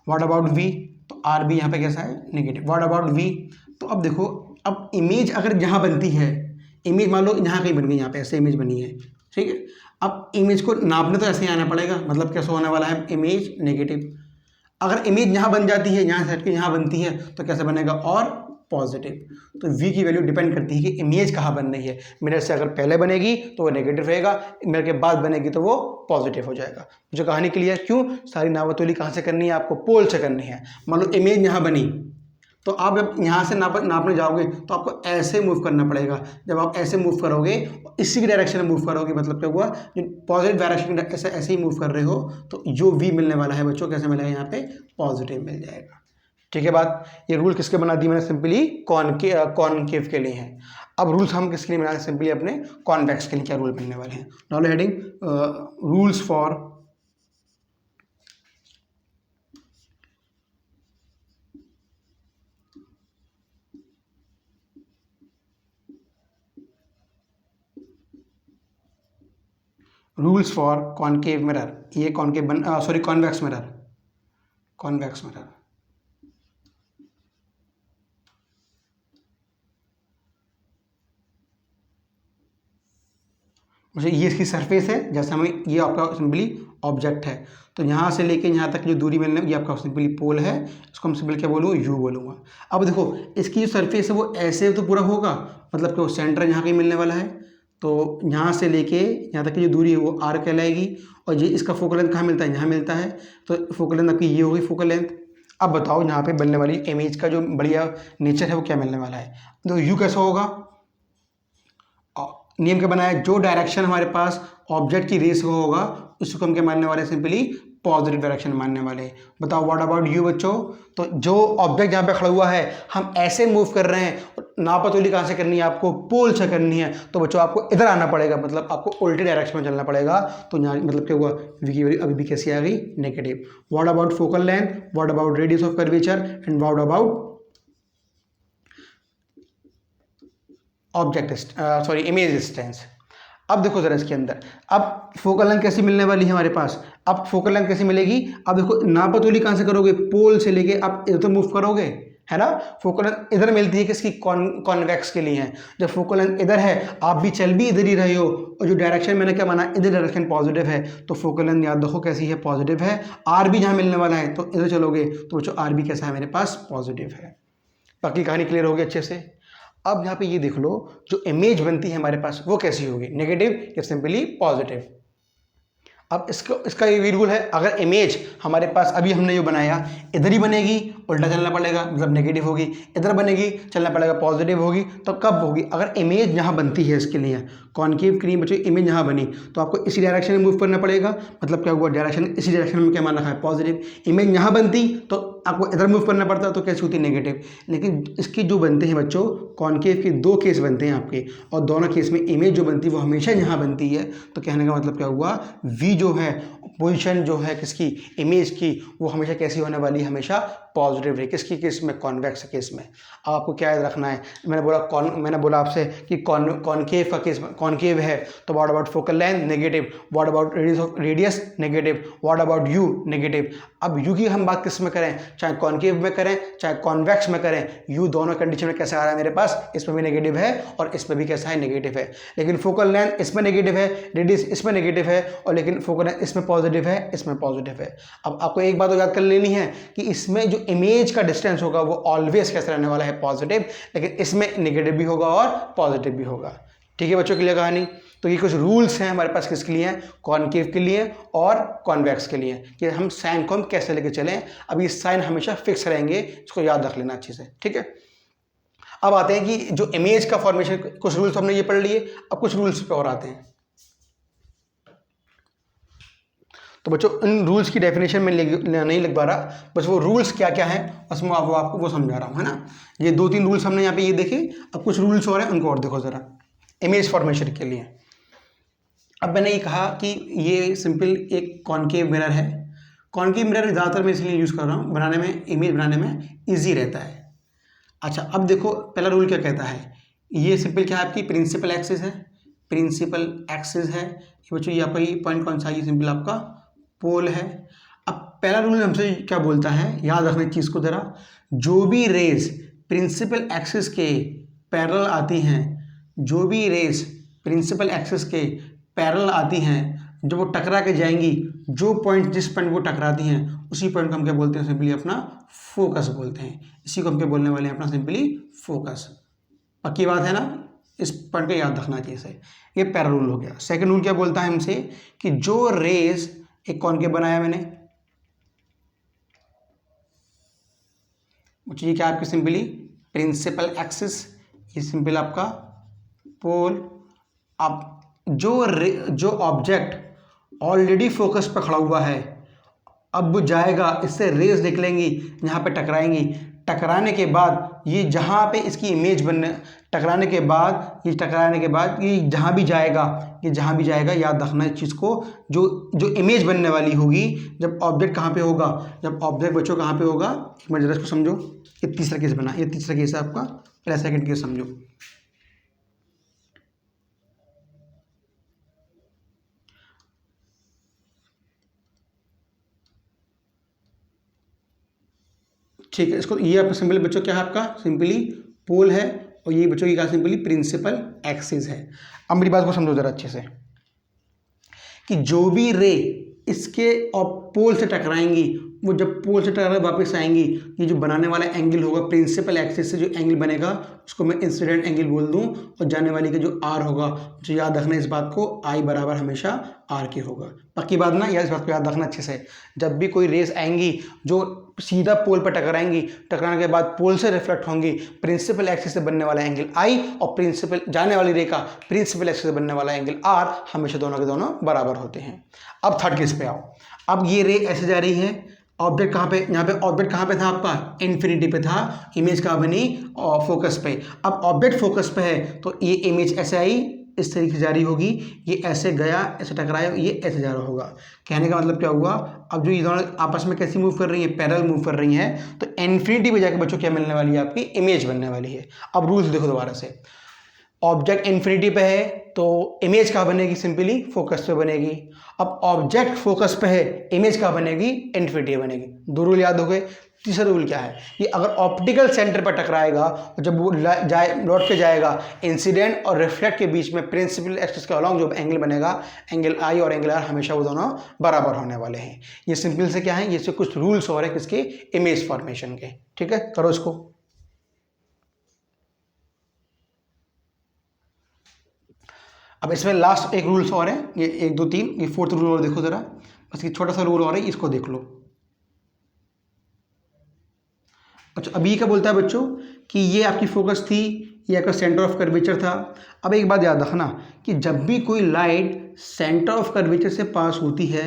what about V, तो आर भी यहाँ पे कैसा है, नेगेटिव। व्हाट अबाउट वी, तो अब देखो, अब इमेज अगर यहाँ बनती है, इमेज मान लो यहाँ कहीं बन गई, यहाँ पे ऐसे इमेज बनी है, ठीक है। अब इमेज को नापने तो ऐसे ही आना पड़ेगा, मतलब कैसे होने वाला है, इमेज नेगेटिव। अगर इमेज यहाँ बन जाती है, यहाँ से हट के यहाँ बनती है, तो कैसे बनेगा, और पॉजिटिव। तो v की वैल्यू डिपेंड करती है कि इमेज कहाँ बन रही है। मिरर से अगर पहले बनेगी तो वो नेगेटिव रहेगा, मिरर के बाद बनेगी तो वो पॉजिटिव हो जाएगा। मुझे कहानी क्लियर, क्यों, सारी नापतोली कहाँ से करनी है, आपको पोल से करनी है। मान लो इमेज यहाँ बनी, तो आप जब यहाँ से नापने जाओगे तो आपको ऐसे मूव करना पड़ेगा। जब आप ऐसे मूव करोगे, इसी की डायरेक्शन में मूव करोगे, मतलब क्या हुआ, जो पॉजिटिव डायरेक्शन ऐसे ही मूव कर रहे हो, तो जो v मिलने वाला है बच्चों, कैसे मिलेगा, यहाँ पे पॉजिटिव मिल जाएगा। ठीक है बात। ये रूल किसके बना दी मैंने, सिंपली कॉनकेव के लिए है। अब रूल्स हम किसके लिए बनाए, सिंपली अपने कॉन्वेक्स के लिए क्या रूल बनने वाले हैं। Now heading rules for concave mirror, ये कॉन्वेक्स मिरर, कॉन्वेक्स मिरर। मुझे ये इसकी सरफेस है, जैसे हमें ये आपका सिंपली ऑब्जेक्ट है, तो यहाँ से लेके यहाँ तक जो दूरी मिलने, ये आपका सिंपली पोल है, इसको हम सिंपली क्या बोलूँ, यू बोलूँगा। अब देखो, इसकी जो सरफेस है वो ऐसे तो पूरा होगा, मतलब कि वो सेंटर यहाँ कहीं मिलने वाला है, तो यहाँ से लेके यहाँ तक की जो दूरी है वो आर कहलाएगी, और ये इसका फोकल लेंथ कहाँ मिलता है, यहाँ मिलता है, तो फोकल लेंथ आपकी ये होगी फोकल लेंथ। अब बताओ यहाँ पे बनने वाली इमेज का जो बढ़िया नेचर है वो क्या मिलने वाला है, तो यू कैसा होगा, नियम क्या बनाया, जो डायरेक्शन हमारे पास ऑब्जेक्ट की रेस को होगा उसको हम क्या मानने वाले हैं, सिंपली पॉजिटिव डायरेक्शन मानने वाले हैं। बताओ व्हाट अबाउट यू बच्चों, तो जो ऑब्जेक्ट यहाँ पे खड़ा हुआ है हम ऐसे मूव कर रहे हैं, नापतोली कहाँ से करनी है, आपको पोल से करनी है, तो बच्चों आपको इधर आना पड़ेगा, मतलब आपको उल्टे डायरेक्शन में चलना पड़ेगा। तो यहाँ मतलब क्या हुआ, v की वैल्यू अभी भी कैसी आ गई, negative. What about focal length, what about radius of curvature, and what about image distance. अब देखो जरा इसके अंदर, अब फोकल लेंथ कैसी मिलने वाली है हमारे पास, अब फोकल लेंथ कैसी मिलेगी, अब देखो नापतोली कहाँ से करोगे, पोल से लेके आप इधर तो मूव करोगे, है ना। फोकल लेंथ इधर मिलती है किसकी, कॉन्वेक्स के लिए है। जब फोकल लेंथ इधर है, आप भी चल भी इधर ही रहे हो, और जो डायरेक्शन मैंने क्या माना, इधर डायरेक्शन पॉजिटिव है, तो फोकल लेंथ याद रखो कैसी है, पॉजिटिव है। आर भी जहाँ मिलने वाला है, तो इधर चलोगे तो जो आर भी कैसा है मेरे पास, पॉजिटिव है। बाकी कहानी क्लियर होगी अच्छे से। अब यहाँ पे ये देख लो, जो इमेज बनती है हमारे पास वो कैसी होगी, नेगेटिव या सिंपली पॉजिटिव। अब इसका ये भी रूल है, अगर इमेज हमारे पास अभी हमने जो बनाया इधर ही बनेगी, उल्टा चलना पड़ेगा, मतलब नेगेटिव होगी, इधर बनेगी चलना पड़ेगा पॉजिटिव होगी। तो कब होगी, अगर इमेज यहाँ बनती है, इसके लिए कॉनकेव के लिए बच्चों इमेज यहाँ बनी, तो आपको इसी डायरेक्शन में मूव करना पड़ेगा, मतलब क्या हुआ, डायरेक्शन इसी डायरेक्शन में क्या मान रखा है, पॉजिटिव। इमेज यहाँ बनती तो आपको इधर मूव करना पड़ता, तो कैसी होती, नेगेटिव। लेकिन इसकी जो बनते हैं बच्चों, कॉनकेव के दो केस बनते हैं आपके, और दोनों केस में इमेज जो बनती है वो हमेशा यहाँ बनती है। तो कहने का मतलब क्या हुआ, वी जो है, पोजीशन जो है किसकी, इमेज की, वो हमेशा कैसी होने वाली है, हमेशा पॉजिटिव है। किसकी केस में, कॉन्वेक्स केस में। अब आपको क्या याद रखना है, मैंने बोला आपसे कि कॉनकेव का केस, कॉनकेव है, तो what about focal length, negative. What about radius, negative. What about you, negative. अब यू की हम बात किस में करें, चाहे कॉनकेव में करें चाहे कॉन्वेक्स में करें, यू दोनों कंडीशन में कैसा आ रहा है मेरे पास, इसमें भी नेगेटिव है और इसमें भी कैसा है, नेगेटिव है। लेकिन फोकल लेंथ इसमें नेगेटिव है, रेडियस इसमें नेगेटिव है, और लेकिन फोकल लेंथ इसमें पॉजिटिव है, इसमें पॉजिटिव है। अब आपको एक बात तो याद कर लेनी है कि इसमें जो इमेज का डिस्टेंस होगा वो ऑलवेज कैसे रहने वाला है, पॉजिटिव, लेकिन इसमें नेगेटिव भी होगा और पॉजिटिव भी होगा। ठीक है बच्चों, क्लियर कहानी। तो ये कुछ रूल्स हैं हमारे पास किसके लिए हैं, कॉनकेव के लिए और कॉन्वेक्स के लिए, कि हम साइन को हम कैसे लेके चलें। अब ये साइन हमेशा फिक्स रहेंगे, इसको याद रख लेना अच्छे से, ठीक है। अब आते हैं कि जो इमेज का फॉर्मेशन, कुछ रूल्स हमने ये पढ़ लिए, अब कुछ रूल्स पे और आते हैं। तो बच्चों इन रूल्स की डेफिनेशन में नहीं लिख पा रहा, बस वो रूल्स क्या क्या है बस मैं आपको वो समझा रहा हूँ, है ना। ये 2-3 रूल्स हमने यहाँ पे ये देखे, अब कुछ रूल्स और हैं उनको और देखो ज़रा इमेज फॉर्मेशन के लिए। अब मैंने ये कहा कि ये सिंपल एक कॉनकेव मिरर है। कॉनकेव मिरर ज़्यादातर मैं इसलिए यूज़ कर रहा हूँ, बनाने में, इमेज बनाने में ईजी रहता है। अच्छा अब देखो पहला रूल क्या कहता है, ये सिंपल क्या है, आपकी प्रिंसिपल एक्सिस है, प्रिंसिपल एक्सिस है ये बच्चों, ये आपका ये पॉइंट कौन सा है, ये सिंपल आपका पोल है। अब पहला रूल हमसे क्या बोलता है, याद रखना इस चीज़ को ज़रा, जो भी रेज प्रिंसिपल एक्सिस के पैरेलल आती हैं, जो भी रेज प्रिंसिपल एक्सिस के पैरेलल आती हैं, जब वो टकरा के जाएंगी, जो पॉइंट जिस पॉइंट को टकराती हैं उसी पॉइंट को हम क्या बोलते हैं, सिंपली अपना फोकस बोलते हैं। इसी को हम क्या बोलने वाले हैं, अपना सिंपली फोकस। पक्की बात है ना, इस पॉइंट को याद रखना चाहिए से। ये पहला रूल हो गया। सेकंड रूल क्या बोलता है हमसे कि जो रेज, एक कॉनकेव बनाया मैंने, ये क्या आपकी सिंपली प्रिंसिपल एक्सिस, ये सिंपल आपका पोल। अब जो ऑब्जेक्ट ऑलरेडी फोकस पर खड़ा हुआ है, अब वो जाएगा, इससे रेज निकलेंगी, यहाँ पे टकराएंगी, टकराने के बाद ये जहाँ पे इसकी इमेज बनने, टकराने के बाद ये जहाँ भी जाएगा, याद रखना इस चीज़ को, जो इमेज बनने वाली होगी, जब ऑब्जेक्ट कहाँ पे होगा, जब ऑब्जेक्ट बच्चों कहाँ पे होगा, एक मिनट जरा इसको समझो। ये तीसरा केस बना, ये तीसरा केस है आपका, पहला सेकंड केस समझो। ठीक है, इसको ये आपका सिंपली बच्चों क्या है, आपका सिंपली पोल है, और ये बच्चों की क्या सिंपली प्रिंसिपल एक्सिस है। अब मेरी बात को समझो जरा अच्छे से, कि जो भी रे इसके और पोल से टकराएंगी, वो जब पोल से टकरा वापस आएंगी, ये जो बनाने वाला एंगल होगा प्रिंसिपल एक्सिस से जो एंगल बनेगा उसको मैं इंसिडेंट एंगल बोल दूं, और जाने वाली का जो आर होगा, जो याद रखना इस बात को, आई बराबर हमेशा आर के होगा। पक्की बात ना, या इस बात को याद रखना अच्छे से। जब भी कोई रेस आएंगी जो सीधा पोल पर टकराएंगी, टकराने के बाद पोल से रिफ्लेक्ट होंगी, प्रिंसिपल एक्सिस से बनने वाला एंगल आई और प्रिंसिपल जाने वाली रेखा प्रिंसिपल एक्सिस से बनने वाला एंगल आर हमेशा दोनों के दोनों बराबर होते हैं। अब थर्ड केस पे आओ। अब ये रे ऐसे जा रही है, ऑब्जेक्ट कहाँ पे, यहाँ पे ऑब्जेक्ट कहाँ पे था आपका, इन्फिनिटी पे था, इमेज कहाँ बनी, और फोकस पे। अब ऑब्जेक्ट फोकस पे है तो ये इमेज ऐसे आई, इस तरीके से जारी होगी, ये ऐसे गया, ऐसे टकराया, ये ऐसे जा रहा होगा। कहने का मतलब क्या हुआ, अब जो ये दोनों आपस में कैसी मूव कर रही है, पैरेलल मूव कर रही हैं, तो इन्फिनिटी पे जाकर बच्चों क्या मिलने वाली है, आपकी इमेज बनने वाली है। अब रूल्स देखो दोबारा से, ऑब्जेक्ट इन्फिनिटी पे है तो इमेज कहाँ बनेगी, सिंपली फोकस पे बनेगी। अब ऑब्जेक्ट फोकस पे है, इमेज कहाँ बनेगी, इन्फिनिटी बनेगी। दो रूल याद हो गए। तीसरा रूल क्या है, कि अगर ऑप्टिकल सेंटर पर टकराएगा और जब वो लौट के जाएगा, इंसिडेंट और रिफ्लेक्ट के बीच में प्रिंसिपल एक्सिस के अलॉन्ग जो एंगल बनेगा, एंगल आई और एंगल आर हमेशा वो दोनों बराबर होने वाले हैं। ये सिंपल से क्या है, ये से कुछ रूल्स और है किसके, इमेज फॉर्मेशन के। ठीक है, करो इसको। अब इसमें लास्ट एक रूल्स और है, ये 1 2 3, ये फोर्थ रूल और देखो जरा, बस ये छोटा सा रूल और है, इसको देख लो। अच्छा अभी क्या बोलता है बच्चों, कि ये आपकी फोकस थी, ये आपका सेंटर ऑफ कर्वेचर था। अब एक बात याद रखना, कि जब भी कोई लाइट सेंटर ऑफ कर्वेचर से पास होती है,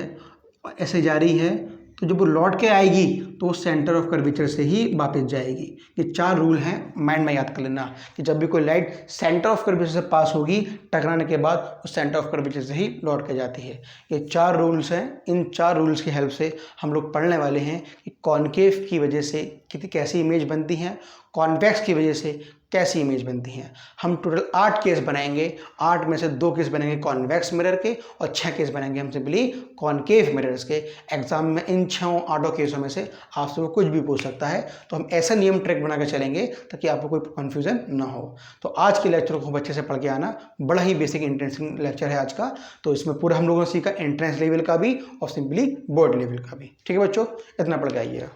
ऐसे जा रही है, तो जब वो लौट के आएगी तो वो सेंटर ऑफ कर्वेचर से ही वापस जाएगी। ये 4 रूल हैं, माइंड में याद कर लेना, कि जब भी कोई लाइट सेंटर ऑफ कर्वेचर से पास होगी, टकराने के बाद वो सेंटर ऑफ कर्वेचर से ही लौट के जाती है। ये 4 रूल्स हैं। इन 4 रूल्स की हेल्प से हम लोग पढ़ने वाले हैं कि कॉनकेव की वजह से कितनी कैसी इमेज बनती हैं, कॉन्वेक्स की वजह से कैसी इमेज बनती हैं। हम टोटल 8 केस बनाएंगे, 8 में से 2 केस बनेंगे कॉन्वेक्स मिरर के और 6 केस बनेंगे हम सिंपली कॉनकेव मिरर्स के। एग्जाम में इन 6 केसों में से आपसे वो कुछ भी पूछ सकता है, तो हम ऐसा नियम ट्रैक बना के चलेंगे ताकि आपको कोई कन्फ्यूजन ना हो। तो आज के लेक्चर को खूब अच्छे से पढ़ के आना, बड़ा ही बेसिक इंट्रेंसिंग लेक्चर है आज का। तो इसमें पूरा हम लोगों ने सीखा एंट्रेंस लेवल का भी और सिंपली बोर्ड लेवल का भी। ठीक है बच्चों, इतना पढ़ के आइएगा।